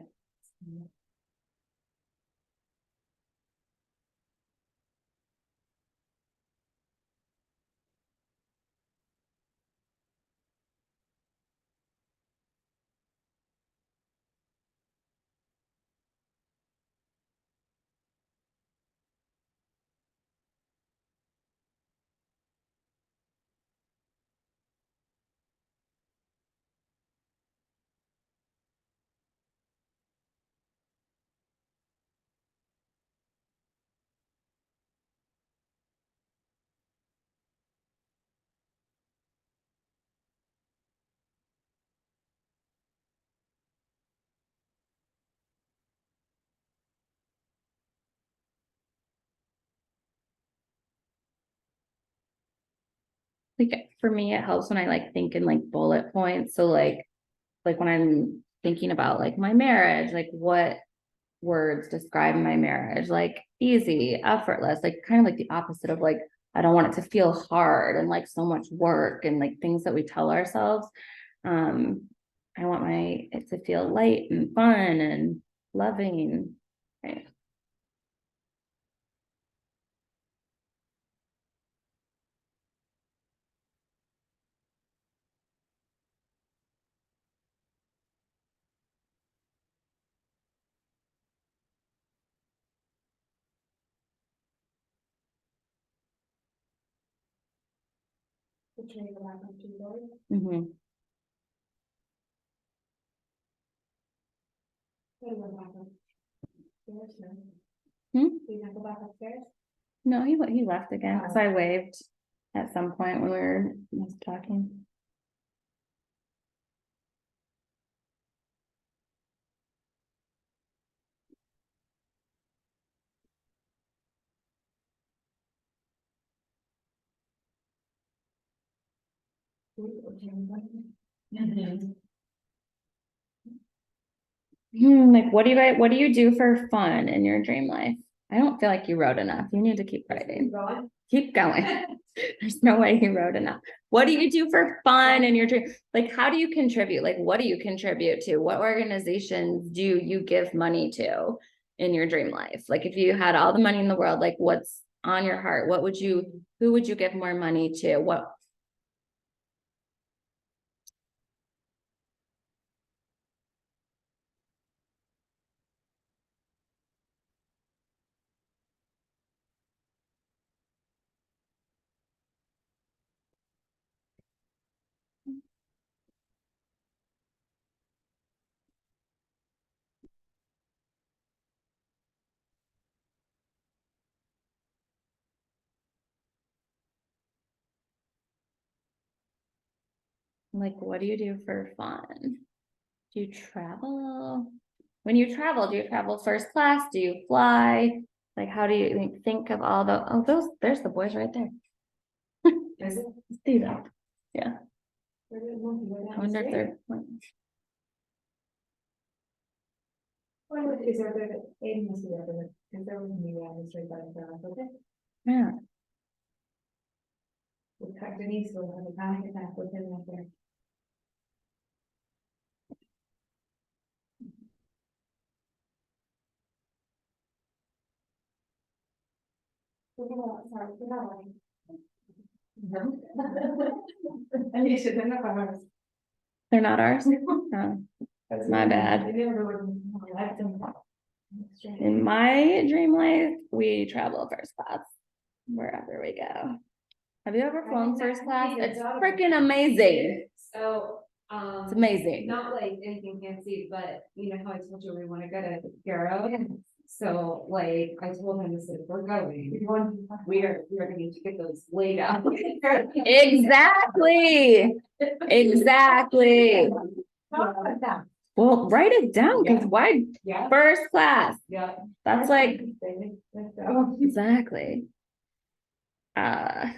Like for me, it helps when I like think in like bullet points. So like when I'm thinking about like my marriage, like what words describe my marriage, like easy, effortless, like kind of like the opposite of like, I don't want it to feel hard and like so much work and like things that we tell ourselves. I want it to feel light and fun and loving. Right.
Which way go back on Tuesday?
Mhm.
Where do we go back up? Stairs, no?
Hmm?
Do you want to go back upstairs?
No, he left again because I waved at some point when we were just talking. Like what do you do for fun in your dream life? I don't feel like you wrote enough. You need to keep writing. Keep going. There's no way you wrote enough. What do you do for fun in your dream? Like, how do you contribute? Like, what do you contribute to? What organizations do you give money to in your dream life? Like, if you had all the money in the world, like what's on your heart? Who would you give more money to? Like, what do you do for fun? Do you travel? When you travel, do you travel first class? Do you fly? Like, how do you like, think of all there's the boys right there.
Is it?
See that? Yeah.
Where did it go? You go
I
down
wonder if
the
they're.
stairs? Is there the Aiden must be there, because there was me on the street by the okay?
Yeah.
With Denise will have a panic attack with him up there. Sorry, we're not lying. And you should have ours.
They're not ours. Oh, my bad. In my dream life, we travel first class wherever we go. Have you ever flown first class? It's freaking amazing.
So,
It's amazing.
not like anything fancy, but you know how I told you we wanna go to Euro? So like, I told him, I said, we're going, we are going to get those laid out.
Exactly. Exactly. Well, write it down, because why,
Yeah,
first class,
yeah.
that's like, exactly. Uh,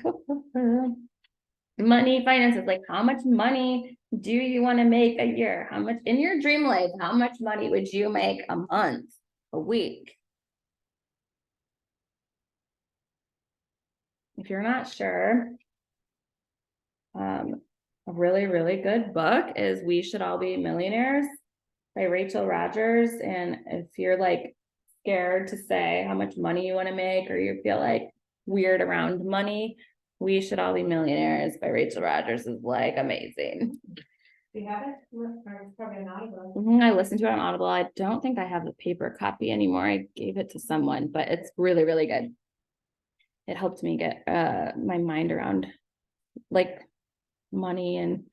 money, finances, like how much money do you want to make a year? How much in your dream life, how much money would you make a month, a week? If you're not sure, a really, really good book is We Should All Be Millionaires by Rachel Rogers. And if you're like scared to say how much money you want to make, or you feel like weird around money, We Should All Be Millionaires by Rachel Rogers is like amazing.
Do you have it? Or it's probably not, but.
I listened to it on Audible. I don't think I have the paper copy anymore. I gave it to someone, but it's really, really good. It helped me get my mind around like money and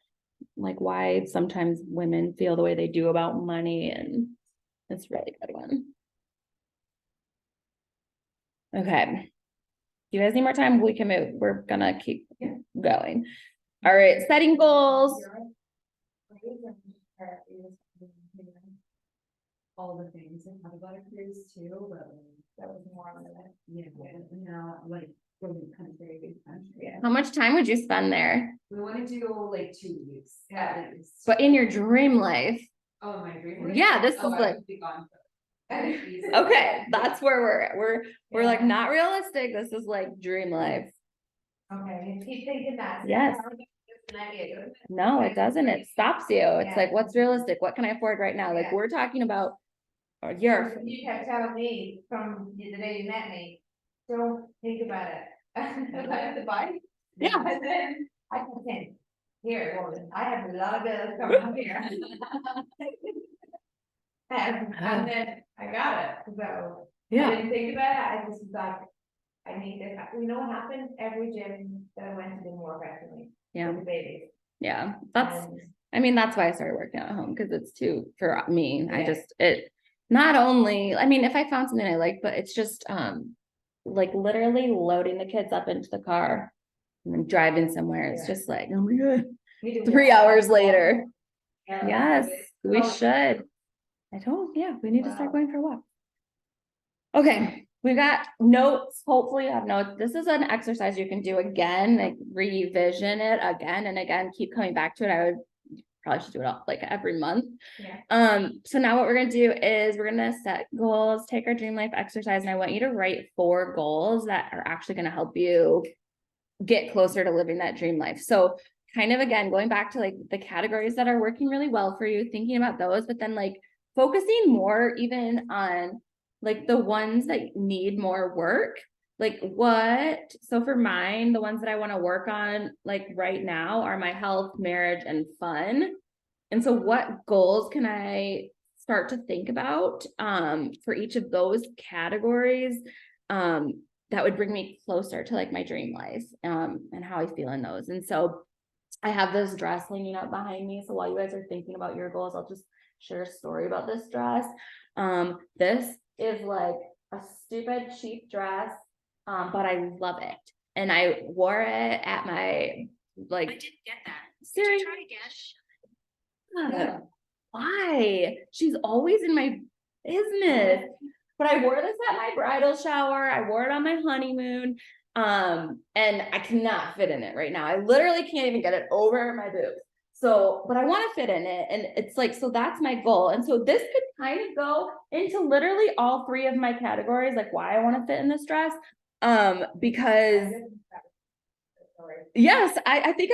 like why sometimes women feel the way they do about money, and it's a really good one. Okay. You guys need more time? We can move. We're gonna keep going. All right, setting goals.
All the things, and have about a cruise too, but that was more on it, yeah, now, like, from the country, big country, yeah.
How much time would you spend there?
We wanna do like 2 weeks, at least.
But in your dream life.
Oh, my dream. life?
Yeah, this
Oh,
is
I
like,
would be gone for-
okay, that's where we're like
Yeah.
not realistic. This is like dream life.
Okay, keep thinking that.
Yes. No, it doesn't. It stops you. It's
Yeah.
like, what's realistic? What can I afford right now? Like
Yeah.
we're talking about a year.
You kept telling me from the day you met me, don't think about it. About the bike.
Yeah.
And then I can think, here, woman, I have a lot of bills coming up here. And then I got it, so. I didn't think about it, I just thought, I need this, you know what happened, every gym that I went to did more effectively.
Yeah.
With the babies.
Yeah. That's,
And
I mean, that's why I started working at home, because it's too, for me, I
Yeah.
just, it, not only, I mean, if I found something I like, but it's just, like literally loading the kids up into the car and then driving somewhere. It's
Yeah.
just like, oh my God,
we did
3
walk.
hours later.
Yeah.
Yes, we
Oh.
should. I told, yeah, we need to start
Wow.
going for a walk. Okay, we got notes. Hopefully you have notes. This is an exercise you can do again, like revision it again and again, keep coming back to it. I would probably should do it all like every month.
Yeah.
So now what we're gonna do is we're gonna set goals, take our dream life exercise, and I want you to write 4 goals that are actually gonna help you get closer to living that dream life. So kind of again, going back to like the categories that are working really well for you, thinking about those, but then like focusing more even on like the ones that need more work. Like what, so for mine, the ones that I want to work on like right now are my health, marriage, and fun. And so what goals can I start to think about for each of those categories that would bring me closer to like my dream life and how I feel in those. And so I have this dress hanging up behind me. So while you guys are thinking about your goals, I'll just share a story about this dress. This is like a stupid cheap dress, but I love it. And I wore it at my like.
I didn't get that.
Siri,
Try again.
yeah. Why? She's always in my business. But I wore this at my bridal shower. I wore it on my honeymoon. And I cannot fit in it right now. I literally can't even get it over my boobs. So, but I want to fit in it. And it's like, so that's my goal. And so this could kind of go into literally all 3 of my categories, like why I want to fit in this dress. Because yes, I think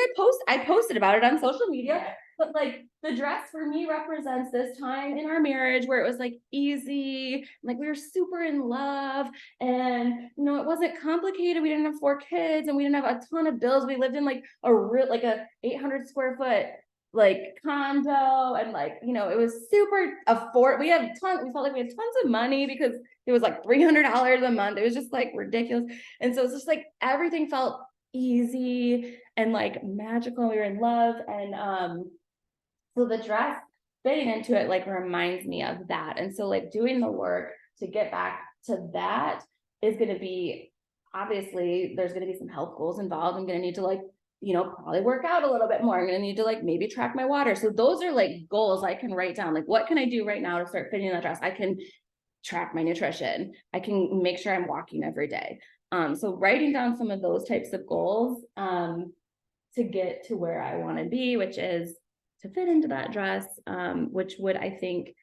I posted about it on social media, but like the dress for me represents this time in our marriage where it was like easy, like we were super in love and you know, it wasn't complicated. We didn't have 4 kids and we didn't have a ton of bills. We lived in like a 800 square foot like condo and like, you know, it was super we felt like we had tons of money because it was like $300 a month. It was just like ridiculous. And so it's just like everything felt easy and like magical. We were in love. And so the dress fitting into it like reminds me of that. And so like doing the work to get back to that is gonna be, obviously, there's gonna be some health goals involved. I'm gonna need to like, probably work out a little bit more. I'm gonna need to like maybe track my water. So those are like goals I can write down. Like, what can I do right now to start fitting that dress? I can track my nutrition. I can make sure I'm walking every day. So writing down some of those types of goals, to get to where I want to be, which is to fit into that dress, which would, I think,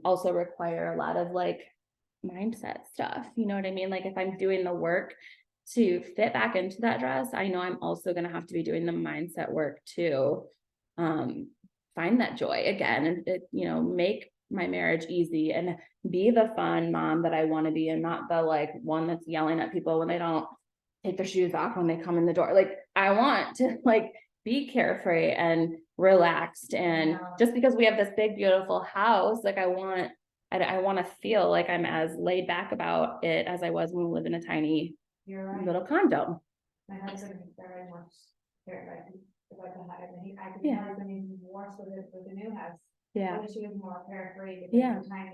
also require a lot of like mindset stuff. You know what I mean? Like if I'm doing the work to fit back into that dress, I know I'm also going to have to be doing the mindset work to find that joy again, and it, make my marriage easy and be the fun mom that I want to be, and not the like one that's yelling at people when they don't take their shoes off when they come in the door. Like I want to like be carefree and relaxed, and just because we have this big beautiful house, like I want to feel like I'm as laid back about it as I was when we lived in a tiny
You're right.
little condo.
My husband is very much terrified about the height, and I can
Yeah.
tell him even worse with the new house.
Yeah.
I wish he was more carefree, because
Yeah.
the time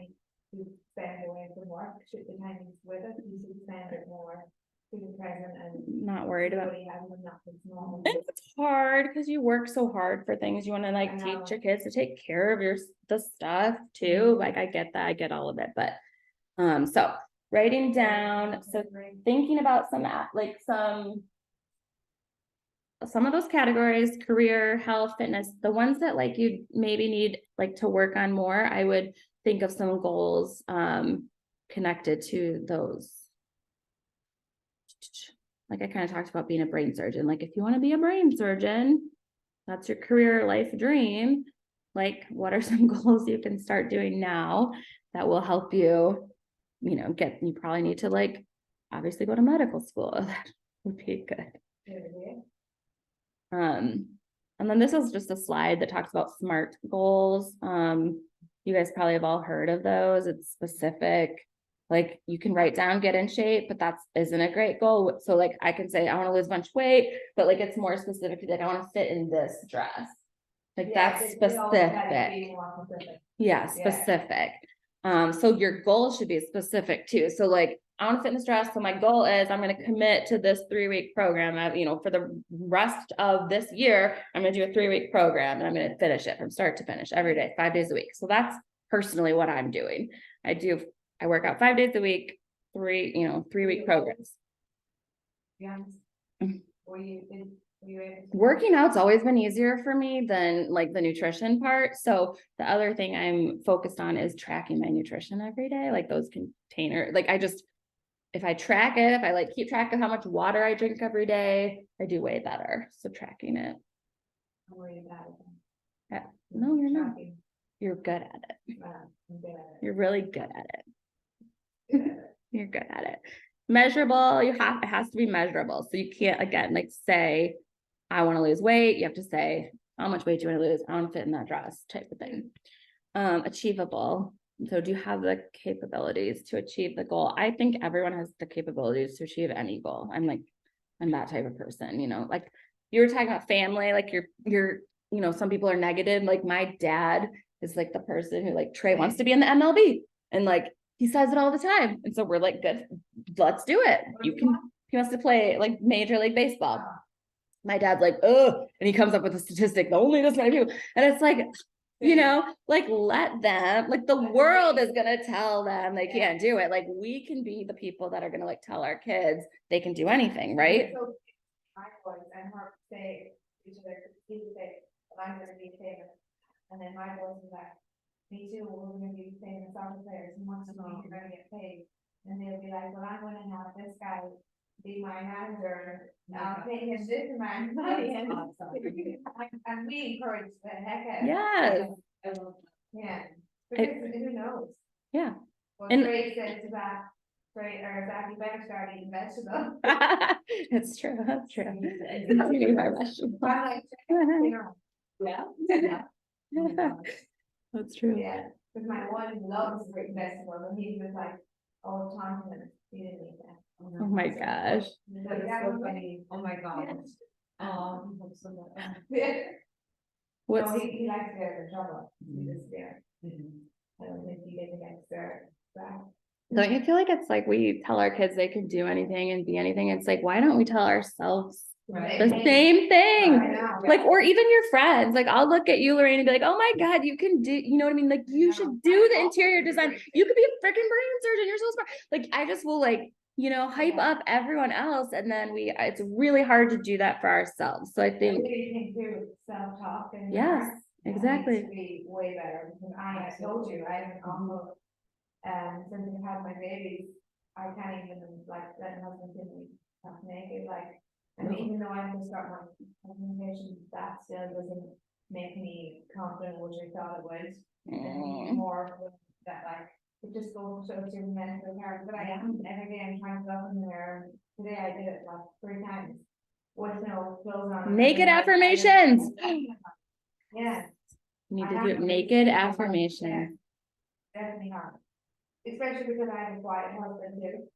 he spend away from work, should the time he's with us, he should spend it more to be present and.
Not worried about
What he has and not what's normal.
it's hard because you work so hard for things. You want to like
I
teach
know.
your kids to take care of the stuff too. Like I get that, I get all of it, but so writing down, so thinking about some of those categories: career, health, fitness, the ones that like you maybe need like to work on more. I would think of some goals connected to those. Like I kind of talked about being a brain surgeon. Like if you want to be a brain surgeon, that's your career life dream. Like what are some goals you can start doing now that will help you, you probably need to like obviously go to medical school. That would be good. And then this is just a slide that talks about SMART goals. You guys probably have all heard of those. It's specific. Like you can write down get in shape, but isn't a great goal. So like I can say I want to lose a bunch of weight, but like it's more specific to like I want to fit in this dress. Like that's specific. Yeah, specific. So your goal should be specific too. So like I want to fit in this dress. So my goal is I'm going to commit to this 3-week program. For the rest of this year, I'm going to do a 3-week program and I'm going to finish it from start to finish every day, 5 days a week. So that's personally what I'm doing. I work out 5 days a week, 3-week programs.
Yeah.
Mhm.
Were you able to?
Working out's always been easier for me than like the nutrition part. So the other thing I'm focused on is tracking my nutrition every day, like those container, like if I track it, if I like keep track of how much water I drink every day, I do way better. So tracking it.
I'm worried about it.
Yeah. No, you're not.
Tracking,
You're good at it.
I'm good at
You're really good at it.
it.
You're good at it. Measurable, it has to be measurable. So you can't, again, like say, I want to lose weight. You have to say, how much weight do you want to lose? I want to fit in that dress type of thing. Achievable. So do you have the capabilities to achieve the goal? I think everyone has the capabilities to achieve any goal. I'm that type of person, like you were talking about family, like you're, some people are negative. Like my dad is like the person who like Trey wants to be in the MLB and like, he says it all the time. And so we're like, good, let's do it. He wants to play like Major League Baseball. My dad's like, oh, and he comes up with a statistic, only this many people. And it's like, like let them, like the world is going to tell them they can't do it. Like we can be the people that are going to like tell our kids they can do anything, right?
So my boys and her say, he would say, well, I'm gonna be famous. And then my boys are like, me too, we're gonna be famous soccer players, and once a week you're gonna get paid. And they'll be like, well, I'm gonna have this guy be my manager, I'll pay him this amount of money, and we encourage the heck out.
Yes.
Yeah, because who knows?
Yeah.
Well,
And-
Trey said to that, Zach, you better start eating vegetables.
It's true. That's true. I'm eating my vegetables.
I'm like, you know,
Yeah. That's true.
yeah, because my one loves fruit and vegetables, and he was like, oh, Tom, he didn't eat that.
Oh my gosh.
But that was funny.
Oh my god.
Yeah.
What's
No, he likes to get in trouble, he was there. I don't think he did get stir, back.
Don't you feel like it's like we tell our kids they can do anything and be anything? It's like, why don't we tell ourselves
Right.
the same
I
thing?
know.
Like, or even your friends, like I'll look at you, Lorraine, and be like, oh my God, you can do, you know what I mean? Like, you should do the interior design. You could be a freaking brain surgeon. You're so smart. Like, I just will like, hype up everyone else. And then it's really hard to do that for ourselves. So I think,
Really can do self-talk and.
Yes,
that needs
exactly.
To be way better, because I told you, I have almost, since I had my babies, I can't even like let my husband see me half naked, like. And
No.
even though I can start my communication, that still doesn't make me confident, which I thought it would. And more with that, like, it just goes to show you mental health, but I am, every day I'm trying to look in the mirror, today I did it like 3 times. With no clothes on.
Naked affirmations.
Yeah,
You need
I
to
have
do
to.
naked
Yeah.
affirmation.
Definitely hard. Especially because I have a quiet husband too.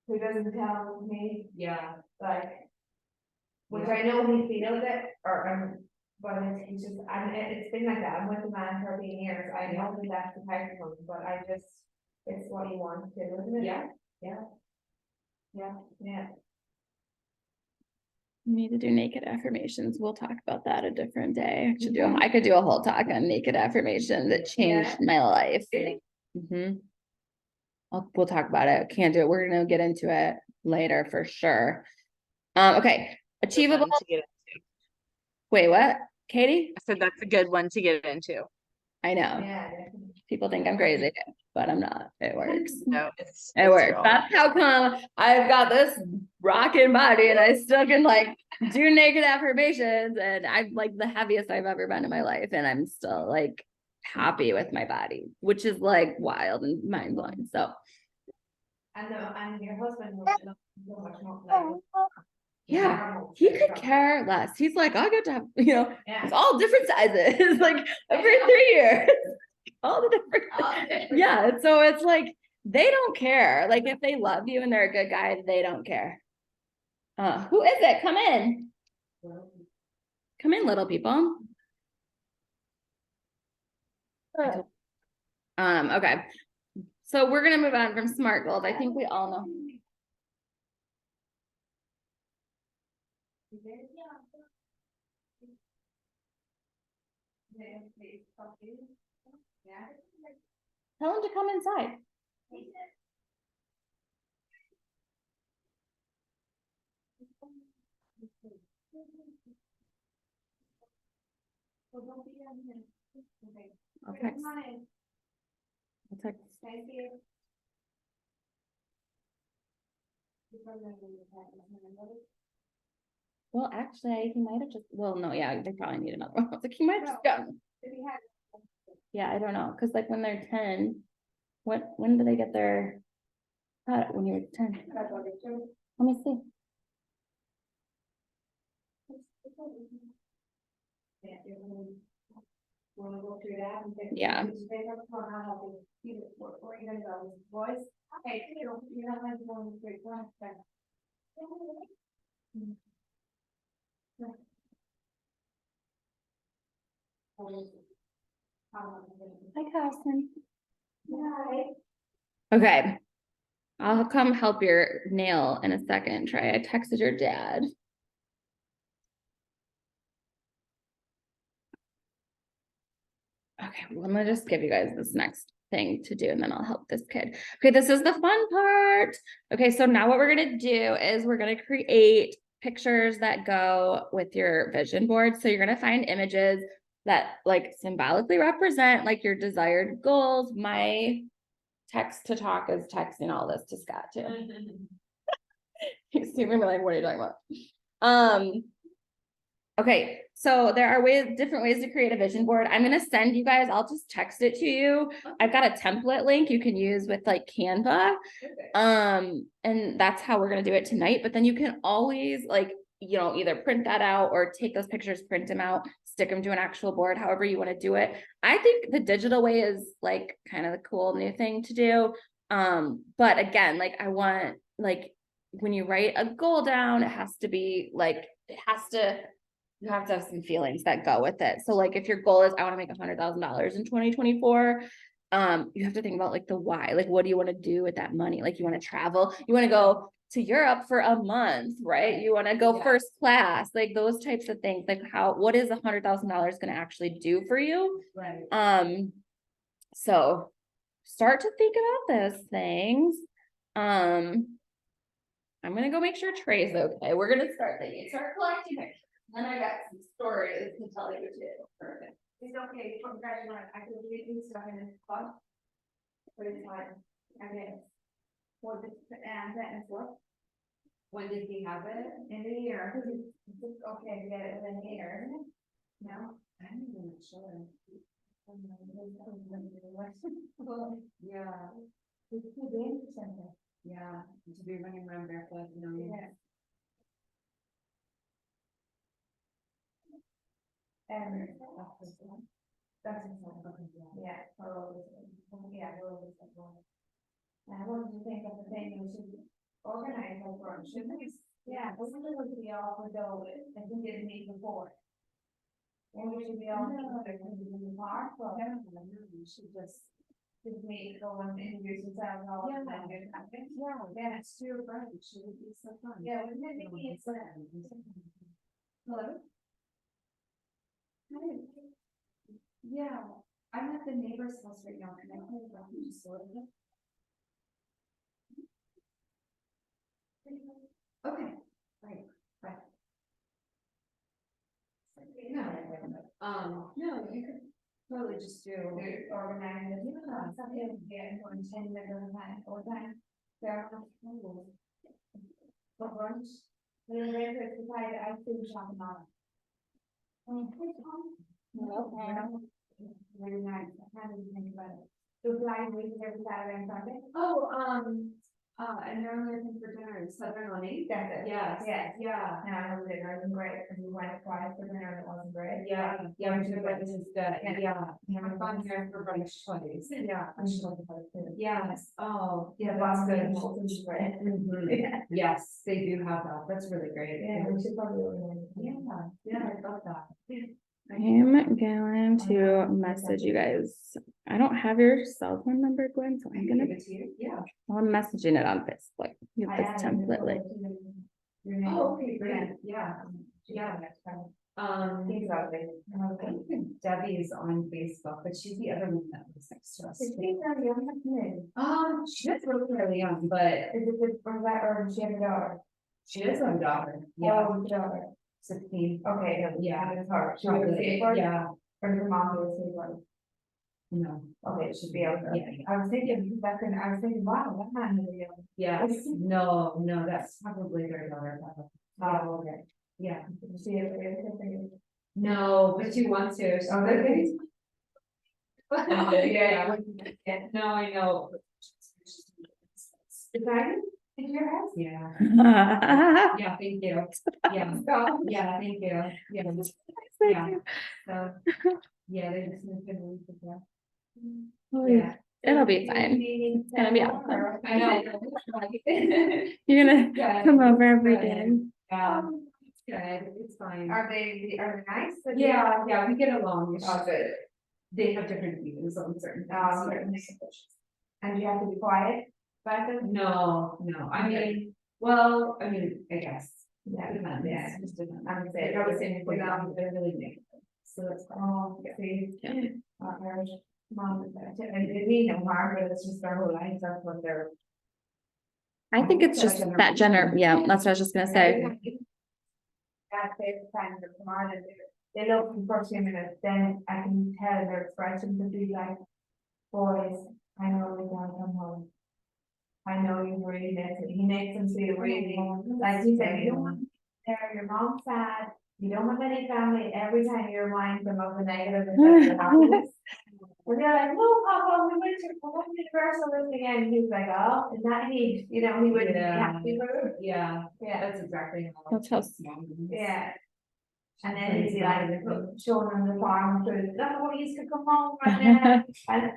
Who doesn't tell me,
Yeah.
like. Which I know he feels it, but it's just, it's been like that, I'm with the man 13 years, I know that that's the type of him, but I just, it's what you want to, isn't it?
Yeah.
Yeah.
You need to do naked affirmations. We'll talk about that a different day. I could do a whole talk on naked affirmation that changed my life. We'll talk about it. Can't do it. We're gonna get into it later for sure. Okay, achievable.
One to get-
Wait, what? Katie?
I said that's a good one to get into.
I know.
Yeah.
People think I'm crazy, but I'm not. It works.
No,
It works. That's how come I've got this rocking body and I still can like do naked affirmations, and I'm like the heaviest I've ever been in my life, and I'm still like happy with my body, which is like wild and mind blowing. So
And your husband was so much more like.
yeah, he could care less. He's like, I get to have,
Yeah.
it's all different sizes, like every 3 years. All the different. Yeah, so it's like they don't care. Like if they love you and they're a good guy, they don't care. Who is it? Come in. Come in, little people. Okay. So we're gonna move on from smart goals. I think we all know. Tell him to come inside. I'll text. I'll text.
Thank you.
Well, actually, he might have just, well, no, yeah, they probably need another one. I was like, he might have just gotten. Yeah, I don't know, because like when they're 10, when do they get their, when you were 10? Let me see.
Wanna go through that and think.
Yeah.
Where you gonna go, voice? Okay, you don't have to go in the great one, but.
Hi, Carson.
Hi.
Okay. I'll come help your nail in a second. I texted your dad. Okay, well, I'm gonna just give you guys this next thing to do and then I'll help this kid. Okay, this is the fun part. Okay, so now what we're gonna do is we're gonna create pictures that go with your vision board. So you're gonna find images that like symbolically represent like your desired goals. My text to talk is texting all this to Scott too. He's super like, what are you talking about? Okay, so there are different ways to create a vision board. I'm gonna send you guys, I'll just text it to you. I've got a template link you can use with like Canva. And that's how we're gonna do it tonight. But then you can always like, either print that out or take those pictures, print them out, stick them to an actual board, however you want to do it. I think the digital way is like kind of the cool new thing to do. But again, like I want, like when you write a goal down, it has to be like, you have to have some feelings that go with it. So like if your goal is I want to make $100,000 in 2024, You have to think about like the why, like what do you want to do with that money? Like you want to travel, you want to go to Europe for a month, right? You want to go
Yeah.
first class, like those types of things, like what is $100,000 going to actually do for you?
Right.
So start to think about those things. I'm gonna go make sure Trey's okay. We're gonna start collecting pictures. Then I got some stories to tell you too. Perfect.
It's okay, from graduate, I could read these stuff in this book. But it's fine, I guess. For the, and that is what,
When did he have it?
in the year, it's okay to get it in the year, no?
I'm not even sure. Yeah,
It's too dangerous.
yeah, to be running around barefoot, you know.
Yeah. And that's exactly, yeah, yeah, and I wanted to think of the thing, we should organize a brunch, shouldn't we? Yeah, this is what we all would go with, and we didn't meet before. And we should be all together, in the park, or, we should just meet, go and introduce yourselves all.
Yeah.
Yeah, it's true, right, it should be so fun. Yeah, wouldn't it be, it's, hello? Hi. Yeah, I'm at the neighbor's house right now, can I play the ground just a little bit? Okay, right, right.
No, you could totally just do.
Organize it, you know, something, yeah, for 10 minutes or time, there are rules. For brunch, then later it's decided I think shop now. Very nice, I can't even think about it. So flying with every Saturday and Sunday?
Oh, and they're only looking for dinner in Southern Lane.
That's it.
Yes.
Yes.
Yeah.
And I know dinner wasn't great, because we went twice for dinner and it wasn't great.
Yeah, yeah, which is what this is good. Yeah.
I've gone here for brunch twice.
Yeah.
I should look at it too.
Yes, oh,
Yeah,
that's good.
Molten's great.
Mhm.
Yeah.
Yes, they do have that. That's really great.
Yeah, we should probably organize.
Yeah, yeah, I love that.
I'm going to message you guys. I don't have your cell phone number, Gwen, so I'm gonna,
Give it to you, yeah.
I'm messaging it on Facebook. You
I
have
added
this template, like,
your name.
Oh, okay, great, yeah, yeah.
Next time.
Think about it. I think Debbie is on Facebook, but she's the other one that lives next to us.
Is she very young, isn't it?
She is really young, but
Is it, or that, or she have a daughter?
she is a daughter, yeah,
Oh, daughter.
16.
Okay,
Yeah.
It's hard. She
Probably,
would say for,
yeah,
or her mom would say for.
no,
Okay, it should be able to.
Yeah.
I was thinking, wow, that man is young.
yes, no, that's probably their daughter.
Oh, okay.
Yeah,
She is, it.
no, but she wants to.
Oh, okay.
Yeah, yeah, no, I know.
Is that in your house?
Yeah,
yeah.
yeah, thank you, yeah,
Oh,
yeah, thank you, yeah, yeah, so, yeah, they just moved in a week ago. Yeah.
It'll be fine. It's gonna be awesome.
I know.
You're gonna
Yeah.
come over every
Good.
day.
It's good, it's fine.
Are they nice?
Yeah, we get along. It's
Oh,
just-
good.
They have different views on certain
Oh,
things.
And you have to be quiet, but
No, I mean, well, I mean, I guess.
Yeah,
Depends.
yeah.
Just depends.
I would say,
Like I was saying,
put
before,
it on.
they're really big. So that's fine.
Oh, see.
Yeah.
Her mom, and it mean no harm, but it's just their whole life, that's what they're.
I think it's just that yeah, that's what I was just gonna say.
That saves time to come on and they look for 2 minutes, then I can tell their expression to be like, boys, I know we gotta come home. I know you really miss it, he makes them feel really, like you said, you don't want, there, your mom's sad, you don't have any family, every time you remind them of the negative. And they're like, no, Papa, we went to Universal this again, and he's like, oh, is that he, he wouldn't be
Yeah.
happy with it.
Yeah,
Yeah.
that's exactly how.
That's how
Yeah. And then he'd be like, showing him the farm food, oh, he used to come home right now, and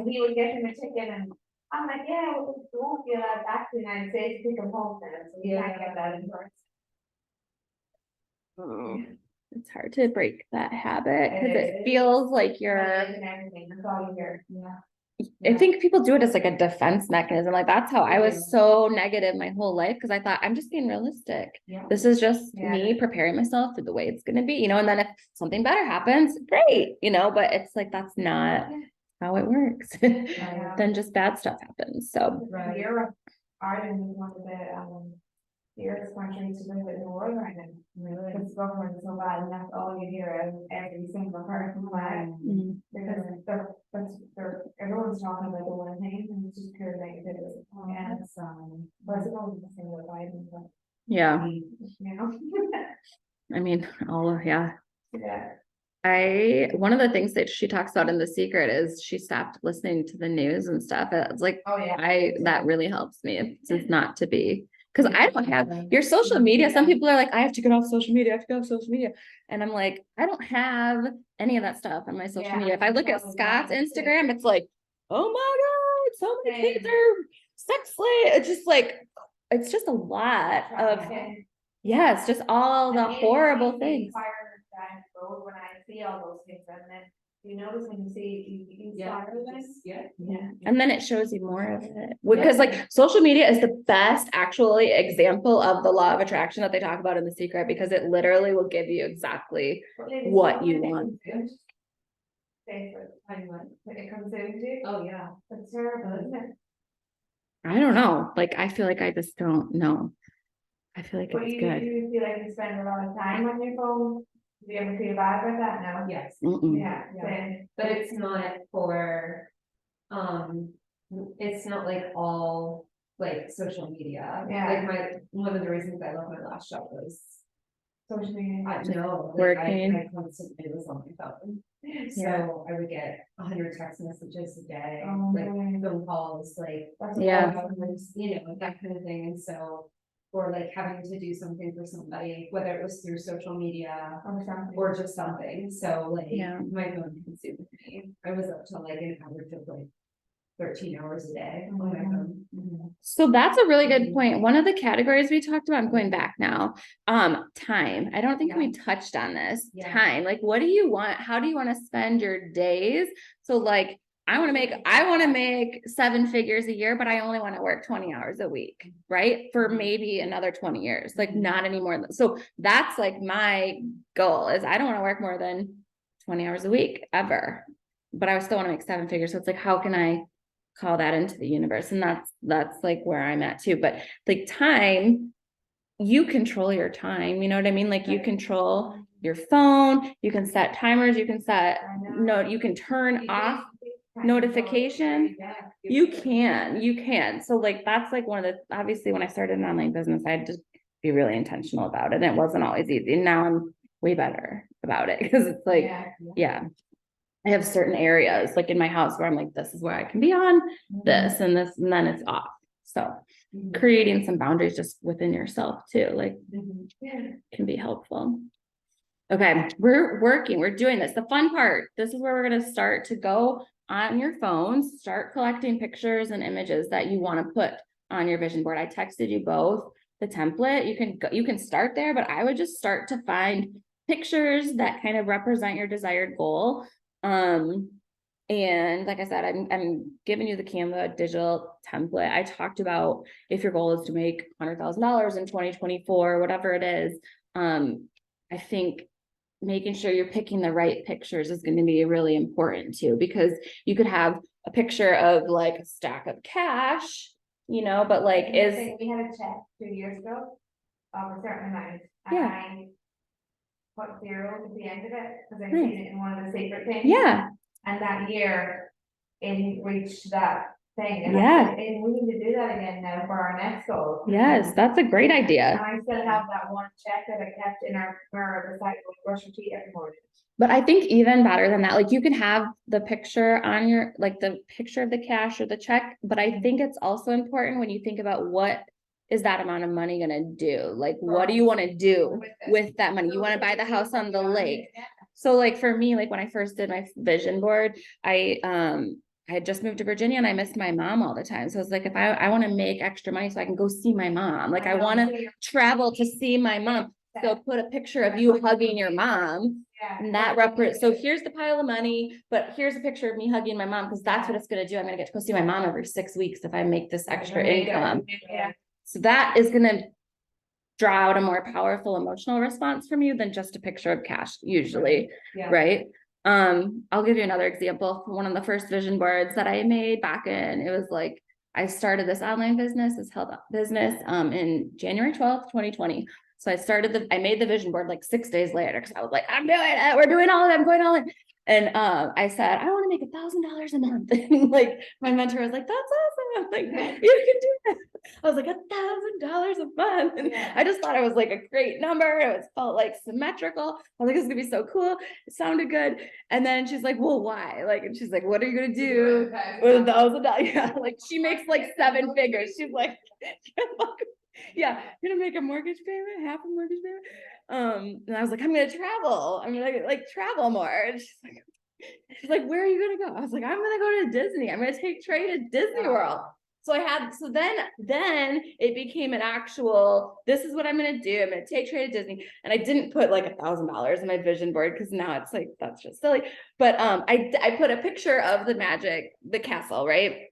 he would get him a ticket, and I'm like, yeah, well, we won't be allowed back to the United States to come home then, so we can't get that in person.
It's hard to break that habit because
It
it
is.
feels like you're,
And everything, that's all you hear.
Yeah.
I think people do it as like a defense mechanism. Like that's how I was so negative my whole life because I thought I'm just being realistic.
Yeah.
This is just
Yeah.
me preparing myself for the way it's gonna be, and then if something better happens, great, but it's like that's not how it works. Then just bad stuff happens. So
Right.
Europe, Ireland is one of the earth countries to live in the world right now.
Really?
Because the government is so bad, and that's all you hear of every single person flag.
mm,
Because everyone's talking about the one thing, and it's just pure negativity. And it's, but I suppose it's the same with Biden, but,
yeah,
you know?
I mean, yeah.
Yeah.
One of the things that she talks about in The Secret is she stopped listening to the news and stuff. It's like,
Oh, yeah.
that really helps me. It's just not to be, because I don't have your social media. Some people are like, I have to get off social media. I have to get off social media. And I'm like, I don't have any of that stuff on my social
Yeah,
media. If I look at
totally
Scott's
not.
Instagram, it's like, oh my God, so many kids
Same.
are sex slave. It's just like, it's just a lot of, yeah, it's just all the horrible things.
When I see all those things, and then you notice when you see, you
Yeah.
start with it.
Yeah.
And then it shows you more of it. Because like social media is the best actually example of the law of attraction that they talk about in The Secret, because it literally will give you exactly what you want.
Say for the time when it comes into,
Oh, yeah.
it's terrible, isn't it?
I don't know. Like, I feel like I just don't know. I feel like
But
it's
you
good.
feel like you spend a lot of time on your phone, do you ever feel bad about that now?
Yes.
Mm-mm.
Yeah,
Yeah.
same.
But it's not for, it's not like all like social media.
Yeah.
Like one of the reasons I love my last job was,
Social media.
I know,
Working.
I constantly was on my phone. So I would get 100 text messages a day,
Oh,
like
really?
phone calls, like,
That's
Yeah.
that kind of thing, and so. Or like having to do something for somebody, whether it was through social media or just something, so like,
Yeah.
my phone consumed me. I was up to like an average of like 13 hours a day on my phone.
So that's a really good point. One of the categories we talked about, I'm going back now. Time. I don't think we touched on this.
Yeah.
Time. Like, what do you want? How do you want to spend your days? So like, I want to make 7 figures a year, but I only want to work 20 hours a week, right? For maybe another 20 years, like not anymore. So that's like my goal is I don't want to work more than 20 hours a week ever, but I still want to make 7 figures. So it's like, how can I call that into the universe? And that's like where I'm at too. But like time, you control your time, you know what I mean? Like you control your phone, you can set timers, you can set you can turn off notification. You can. So like, that's like one of the, obviously when I started an online business, I had to be really intentional about it. And it wasn't always easy. And now I'm way better about it because it's like, yeah. I have certain areas like in my house where I'm like, this is where I can be on this and this, and then it's off. So creating some boundaries just within yourself too, like can be helpful. Okay, we're doing this. The fun part, this is where we're going to start to go on your phones, start collecting pictures and images that you want to put on your vision board. I texted you both the template. You can start there, but I would just start to find pictures that kind of represent your desired goal. And like I said, I'm giving you the Canva digital template. I talked about if your goal is to make $100,000 in 2024, whatever it is. I think making sure you're picking the right pictures is going to be really important too, because you could have a picture of like a stack of cash, but like
we had a check 2 years ago of a certain amount, and I put 0 at the end of it because I seen it in one of the secret things.
Yeah.
And that year it reached that thing. And
Yeah.
and we need to do that again now for our next goal.
Yes, that's a great
And
idea.
I still have that one check that I kept in our recycle brush your teeth every morning.
But I think even better than that, like you can have the picture on your, like the picture of the cash or the check, but I think it's also important when you think about what is that amount of money gonna do? Like, what do you want to do with that money? You want to buy the house on the lake. So like for me, like when I first did my vision board, I had just moved to Virginia and I missed my mom all the time. So it's like, if I want to make extra money so I can go see my mom, like I want to travel to see my mom. So put a picture of you hugging your mom
Yeah.
And that so here's the pile of money, but here's a picture of me hugging my mom, because that's what it's gonna do. I'm gonna get to go see my mom every 6 weeks if I make this extra income.
Yeah.
So that is gonna draw out a more powerful emotional response from you than just a picture of cash, usually,
Yeah.
right? I'll give you another example. One of the first vision boards that I made back in, it was like, I started this online business, this health business, in January 12th, 2020. So I made the vision board like 6 days later, because I was like, I'm doing it, we're doing all of it, I'm going all in. And I said, I want to make $1,000 a month. And like my mentor was like, that's awesome. I'm like, you can do that. I was like, $1,000 a month. And
Yeah.
I just thought it was like a great number. It felt like symmetrical. I was like, this is gonna be so cool. It sounded good. And then she's like, well, why? Like, and she's like, what are you gonna do with $1,000? Yeah, like she makes like 7 figures. She's like, yeah, you're gonna make a mortgage payment, half a mortgage payment. And I was like, I'm gonna travel. I'm gonna like travel more. And she's like, where are you gonna go? I was like, I'm gonna go to Disney. I'm gonna take Trey to Disney World. So then it became an actual, this is what I'm gonna do. I'm gonna take Trey to Disney. And I didn't put like $1,000 in my vision board, because now it's like, that's just silly. But I put a picture of the castle, right?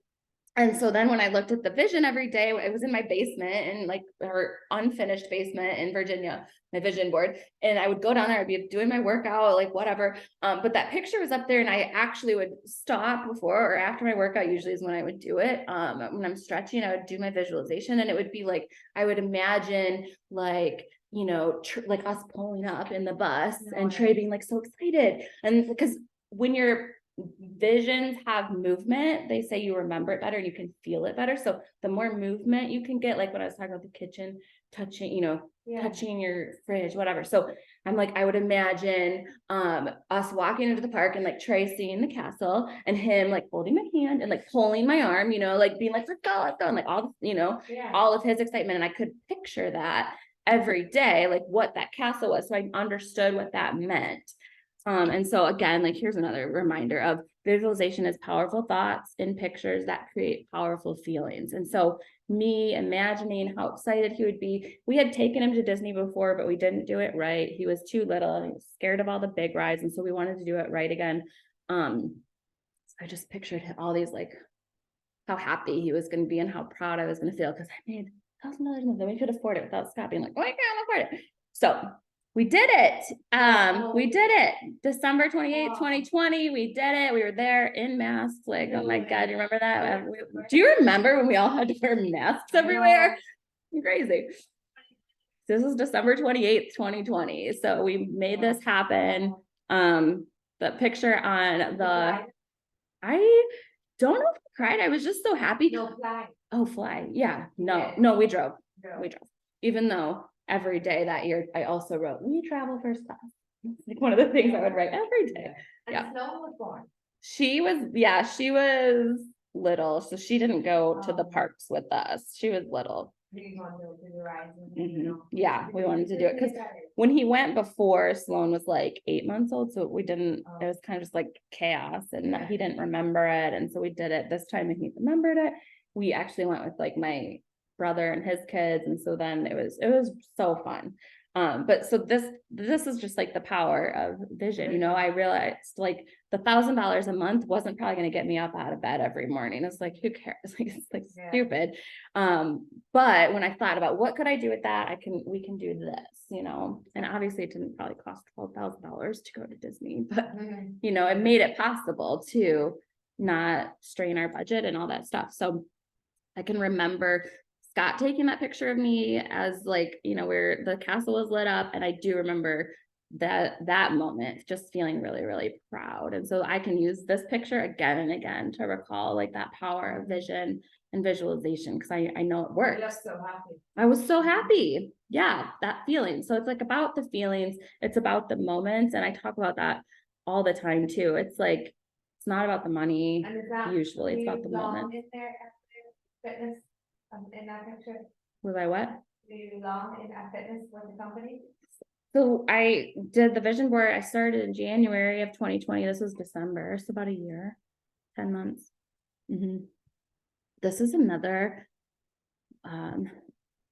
And so then when I looked at the vision every day, it was in my basement, and like her unfinished basement in Virginia, my vision board. And I would go down there, I'd be doing my workout, like whatever. But that picture was up there, and I actually would stop before or after my workout, usually is when I would do it. When I'm stretching, I would do my visualization, and it would be like, I would imagine like, you know, like us pulling up in the bus and Trey being like so excited. And because when your visions have movement, they say you remember it better and you can feel it better. So the more movement you can get, like when I was talking about the kitchen, touching, you know, touching your fridge, whatever. So I'm like, I would imagine us walking into the park and like Trey seeing the castle and him like holding my hand and like pulling my arm, you know, like being like, let's go, and like all, you know, all of his excitement. And I could picture that every day, like what that castle was. So I understood what that meant. And so again, like here's another reminder of visualization is powerful thoughts in pictures that create powerful feelings. And so me imagining how excited he would be, we had taken him to Disney before, but we didn't do it right. He was too little and he was scared of all the big rides. And so we wanted to do it right again. So I just pictured all these, like how happy he was going to be and how proud I was going to feel, because I made $1,000 a month and we could afford it without Scott being like, oh, I can't afford it. So we did it. December 28th, 2020. We did it. We were there in masks. Like, oh my God, you remember that? Do you remember when we all had to wear masks everywhere? Crazy. This is December 28th, 2020. So we made this happen. The picture on I don't know if I cried. I was just so happy.
No fly.
Oh, fly. Yeah. No, we drove. We drove. Even though every day that year, I also wrote, we travel first class. It's like one of the things I would write every day.
And Snow was born.
She was little, so she didn't go to the parks with us. She was little.
You want to go to the rides and,
Mhm. Yeah, we wanted to do it because when he went before, Sloan was like 8 months old, so we didn't, it was kind of just like chaos and he didn't remember it. And so we did it this time and he remembered it. We actually went with like my brother and his kids. And so then it was so fun. But so this is just like the power of vision. You know, I realized like the $1,000 a month wasn't probably going to get me up out of bed every morning. It's like, who cares? Like, it's like stupid. But when I thought about what could I do with that, we can do this, you know, and obviously it didn't probably cost $12,000 to go to Disney, but you know, it made it possible to not strain our budget and all that stuff. So I can remember Scott taking that picture of me as like, you know, where the castle was lit up. And I do remember that moment just feeling really, really proud. And so I can use this picture again and again to recall like that power of vision and visualization, because I know it works.
You're so happy.
I was so happy. Yeah, that feeling. So it's like about the feelings, it's about the moments. And I talk about that all the time too. It's like, it's not about the money.
And is that
Usually it's about the moment.
in there fitness in that picture?
Was I what?
Do you belong in that fitness with the company?
So I did the vision board. I started in January of 2020. This was December. So about a year, 10 months. This is another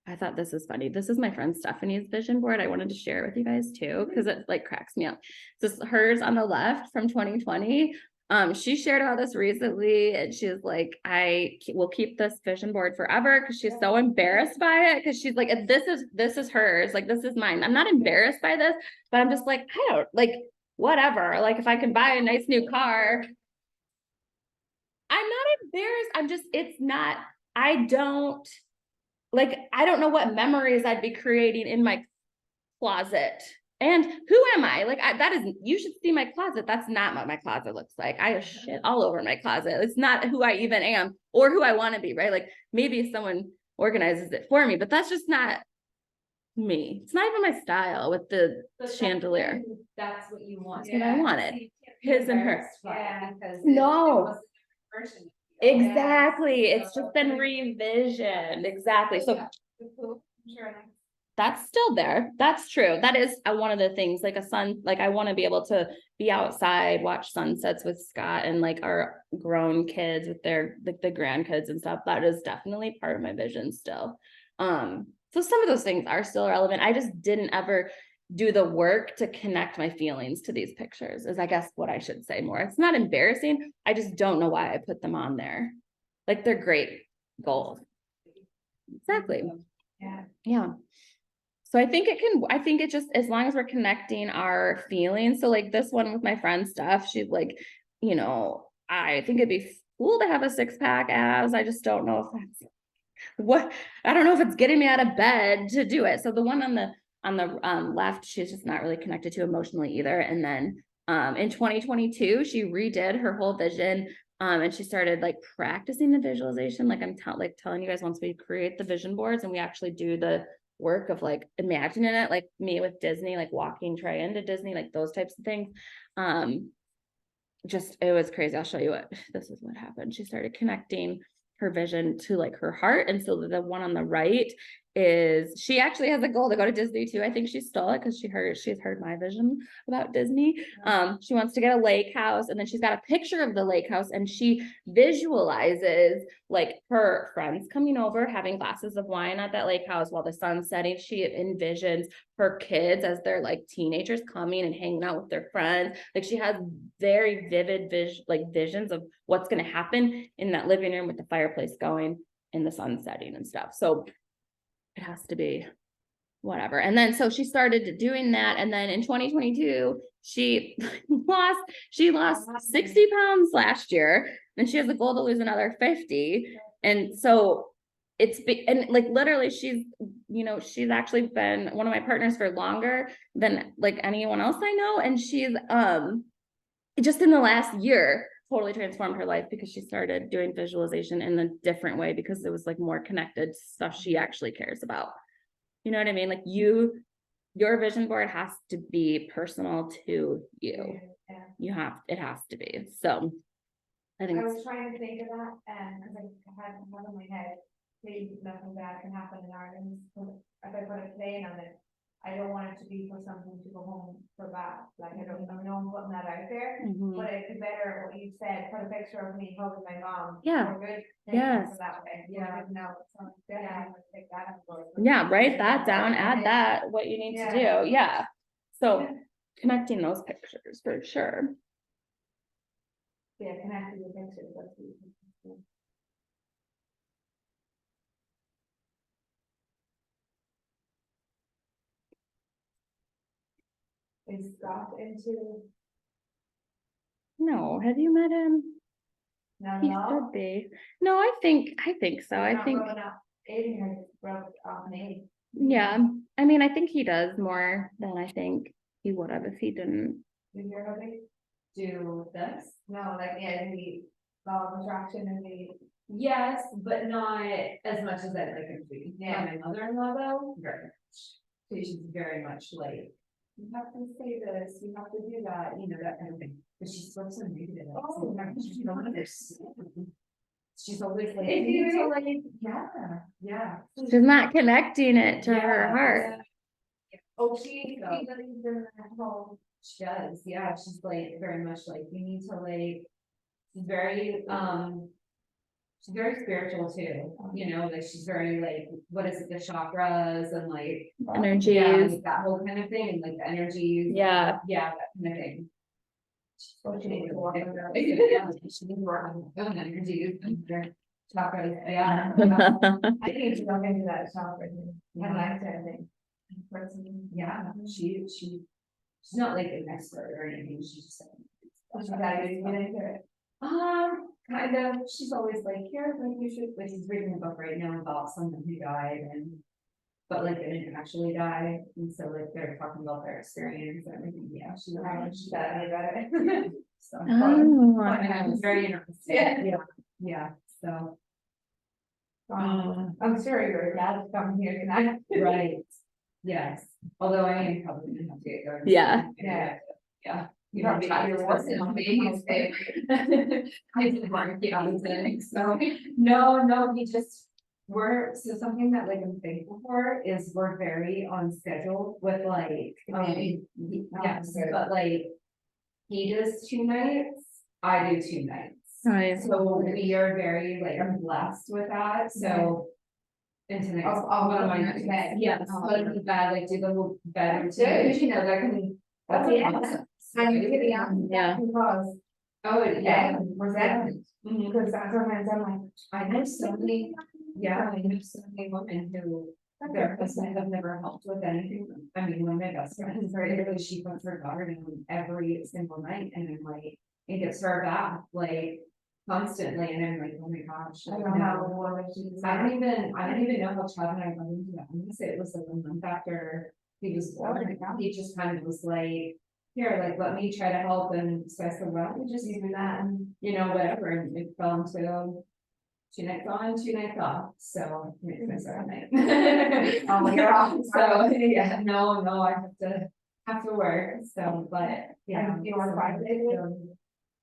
I thought this was funny. This is my friend Stephanie's vision board. I wanted to share it with you guys too, because it like cracks me up. This is hers on the left from 2020. She shared about this recently and she's like, I will keep this vision board forever because she's so embarrassed by it. Cause she's like, this is hers. Like, this is mine. I'm not embarrassed by this, but I'm just like, I don't like, whatever. Like, if I can buy a nice new car, I'm not embarrassed. I'm just, it's not, I don't know what memories I'd be creating in my closet. And who am I? Like, that is, you should see my closet. That's not what my closet looks like. I have shit all over my closet. It's not who I even am or who I want to be, right? Like, maybe someone organizes it for me, but that's just not me. It's not even my style with the chandelier.
That's what you want.
That's what I wanted.
So you can't be
His and hers.
embarrassed by it
Yeah.
because
No.
it was a different version. of you.
Exactly.
Yeah.
It's just been revisioned. Exactly. So
Yeah. Sure.
that's still there. That's true. That is one of the things, like I want to be able to be outside, watch sunsets with Scott and like our grown kids with their, like the grandkids and stuff. That is definitely part of my vision still. So some of those things are still relevant. I just didn't ever do the work to connect my feelings to these pictures is I guess what I should say more. It's not embarrassing. I just don't know why I put them on there. Like they're great goals. Exactly.
Yeah.
Yeah. So I think it just, as long as we're connecting our feelings. So like this one with my friend Steph, she's like, I think it'd be cool to have a 6-pack abs. I just don't know if that's I don't know if it's getting me out of bed to do it. So the one on the left, she's just not really connected to emotionally either. And then in 2022, she redid her whole vision. And she started like practicing the visualization. Like I'm telling you guys, once we create the vision boards and we actually do the work of like imagining it, like me with Disney, like walking Trey into Disney, like those types of things. Just, it was crazy. I'll show you this is what happened. She started connecting her vision to like her heart. And so the one on the right is, she actually has a goal to go to Disney too. I think she stole it because she's heard my vision about Disney. She wants to get a lake house, and then she's got a picture of the lake house, and she visualizes like her friends coming over, having glasses of wine at that lake house while the sun's setting. She envisions her kids as they're like teenagers coming and hanging out with their friends. Like she has very vivid visions of what's going to happen in that living room with the fireplace going and the sun setting and stuff. So it has to be whatever. And then so she started doing that. And then in 2022, she lost 60 pounds last year. And she has a goal to lose another 50. And so and like literally she's actually been one of my partners for longer than like anyone else I know. And she's just in the last year totally transformed her life because she started doing visualization in a different way, because it was like more connected stuff she actually cares about. You know what I mean? Like your vision board has to be personal to you.
Yeah.
It has to be. So I think
I was trying to think of that, and because I had one in my head, maybe nothing bad can happen in Ireland. If I put a plane on it, I don't want it to be for something to go home for bad. Like I know I'm putting that out there,
Mhm.
but it'd be better what you said. Put a picture of me hugging my mom.
Yeah.
Or good.
Yes.
That way. Yeah. No. So yeah. Take that.
Yeah, write that down, add that, what you need to do. Yeah. So connecting those pictures for sure.
Yeah, connected with pictures. That's what you can do. Is Scott into?
No, have you met him?
No,
He
no.
should be. No, I think so. I think,
Aiden has rubbed off me.
yeah. I mean, I think he does more than I think he would have if he didn't.
Did you ever
Do this?
No, like, yeah, the law of attraction and the.
Yes, but not as much as I'd like him to be.
Yeah.
My mother-in-law though, very much. So she's very much like, you have to say this, you have to do that, that kind of thing. But she's so negative.
Oh.
She's not understanding. She's always like,
Is he
"You need to,
really?"
like, yeah.
She's not connecting it to her
Yeah,
heart.
Oh, she
So-
believes in that whole.
She does, yeah, she's like, very much like, you need to like, she's very, she's very spiritual too, you know, like she's very like, what is it, the chakras and like. Yeah,
Energies.
like that whole kind of thing, and like the energies.
Yeah.
Yeah, that kind of thing.
What she needs to work on her.
Yeah, she needs to work on her own energies and her chakras, yeah.
I need to look into that chakra. I like that, I think. Personally.
Yeah, she's not like an expert or anything, she's just.
She's got to get into it.
Kind of, she's always like, here, like you should, like she's reading a book right now about someone who died and. But like they didn't actually die, and so like they're talking about their experience and everything, yeah, she's
That I got it.
So.
Oh,
I was very interested, yeah, so.
I'm sure your dad's coming here tonight.
Right, yes, although I am probably gonna have to get going.
Yeah.
Yeah.
Yeah.
You probably got your work on me, his favorite.
I did work, yeah, so, no, we just, so something that like I'm thankful for is we're very on schedule with like, yes, but like. He does 2 nights, I do 2 nights.
Nice.
So we are very, like, I'm blessed with that, so. And tonight.
I'll go on your bed.
Yes, put him to bed, like do the whole bed
That's good.
routine, you know, that can. That's
Oh, yeah.
awesome.
I'm getting out.
Yeah.
Because,
Oh, yeah.
resentment,
Mhm.
because sometimes I'm like,
I know so many, yeah, I know so many women who. Their husband have never helped with anything. I mean, one of my best friends, right, because she puts her daughter down every single night and then like, it gets her back, like. Constantly, and I'm like, oh my gosh.
I
like,
don't know how
no.
a woman she's.
I don't even know how Chad and I got into that. I'm gonna say it was like a month after he was born. He just kind of was like, here, like, let me try to help. And so I said, well, we just do that and, you know, whatever. And it fell into 2 nights on, 2 nights off. So it's my second night.
Oh, you're off.
So, yeah, no, I have to work. So, but yeah.
And you want 5 days?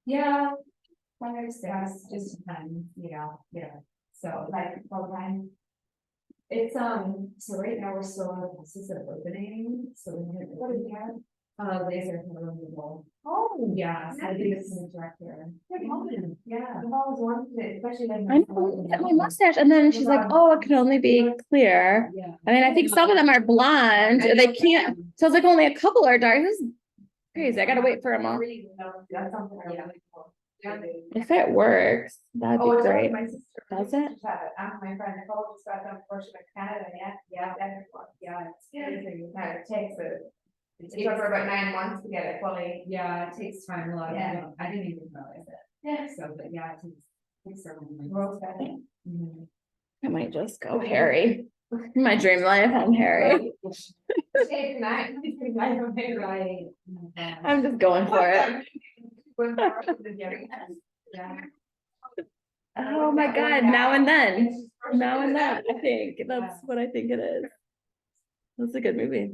Yeah. 5 or 6, just depends, you know, yeah. So
Like, full time.
it's, so right now we're still in the process of opening, so we have.
What do you have?
Laser removal.
Oh,
Yeah, so I think it's the director.
good moment.
Yeah.
I've always wanted it, especially like.
I know, look at my mustache, and then she's like, oh, it can only be clear.
Yeah.
I mean, I think some of them are blonde, or they can't, so it's like only a couple are dark, it's crazy, I gotta wait for them all.
That's something I
Yeah.
really cool. Yeah.
If it works, that'd
Oh,
be
it's
great.
my sister.
Does
My
it?
sister's had it. My friend Nicole just got done portion of Canada, yeah, that's one, yeah, it's crazy, that it takes it. It took her about 9 months to get it fully.
Yeah, it takes time a lot.
Yeah.
I didn't even realize it.
Yeah.
So, but yeah, takes several months.
Rose got it.
Mhm.
I might just go Harry. My dream life, I'm Harry.
Take tonight.
Right. Oh my gosh.
I'm just going for it.
Yeah.
Oh my God, now and then, now and then, I think, that's what I think it is. That's a good movie.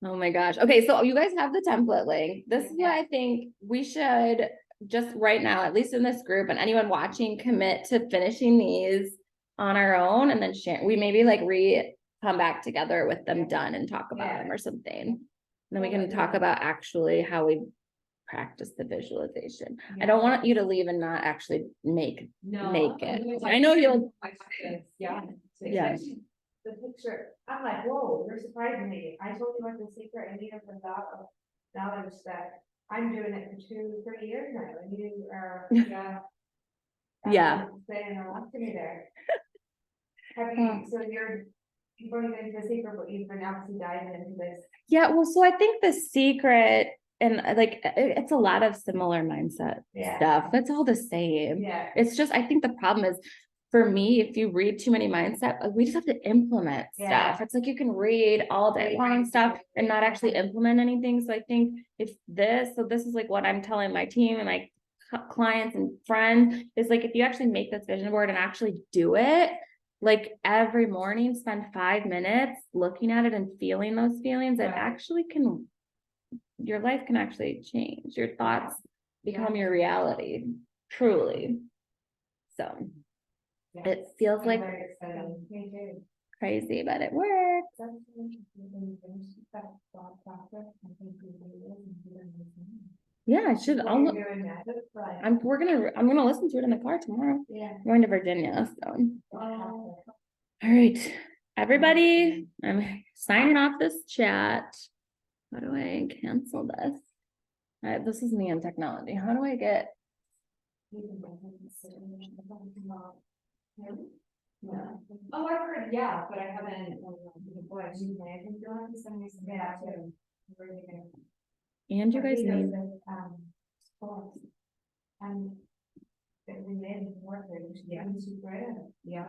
Oh my gosh. Okay, so you guys have the template link. This is what I think we should just right now, at least in this group, and anyone watching, commit to finishing these on our own and then share. We maybe like come back together with them done and talk about them or something. And then we can talk about actually how we practice the visualization. I don't want you to leave and not actually make it. I know you'll.
Yeah.
Yeah.
The picture, I'm like, whoa, you're surprising me. I told you what the secret and you have of knowledge that I'm doing it for 2-3 years now, and you are, yeah.
Yeah.
Saying a lot to me there. Have you, so you're going into the secret, but you've been obviously diving into this.
Yeah, well, so I think the secret and like it's a lot of similar mindset
Yeah.
stuff. It's all the same.
Yeah.
It's just, I think the problem is for me, if you read too many mindset, we just have to implement
Yeah.
stuff. It's like you can read all day long stuff and not actually implement anything. So I think if this is like what I'm telling my team and my clients and friends is like, if you actually make this vision board and actually do it, like every morning, spend 5 minutes looking at it and feeling those feelings, it
Right.
actually can, your life can actually change. Your thoughts become your reality, truly. So it feels like
Me too.
crazy, but it works.
That's interesting when you finish that thought process, I think you really is, and you don't understand.
Yeah, I should,
What
I'll,
you're doing now, but,
I'm gonna listen to it in the car tomorrow.
yeah.
I'm going to Virginia, so.
Oh.
All right, everybody, I'm signing off this chat. How do I cancel this? All right, this is me and technology. How do I get?
Yeah. Oh, I've heard, yeah, but I haven't. Boy, I think you'll have to send me some.
Yeah.
too.
And you guys
He does
need,
the, sports. And. We made it work, yeah, super, yeah.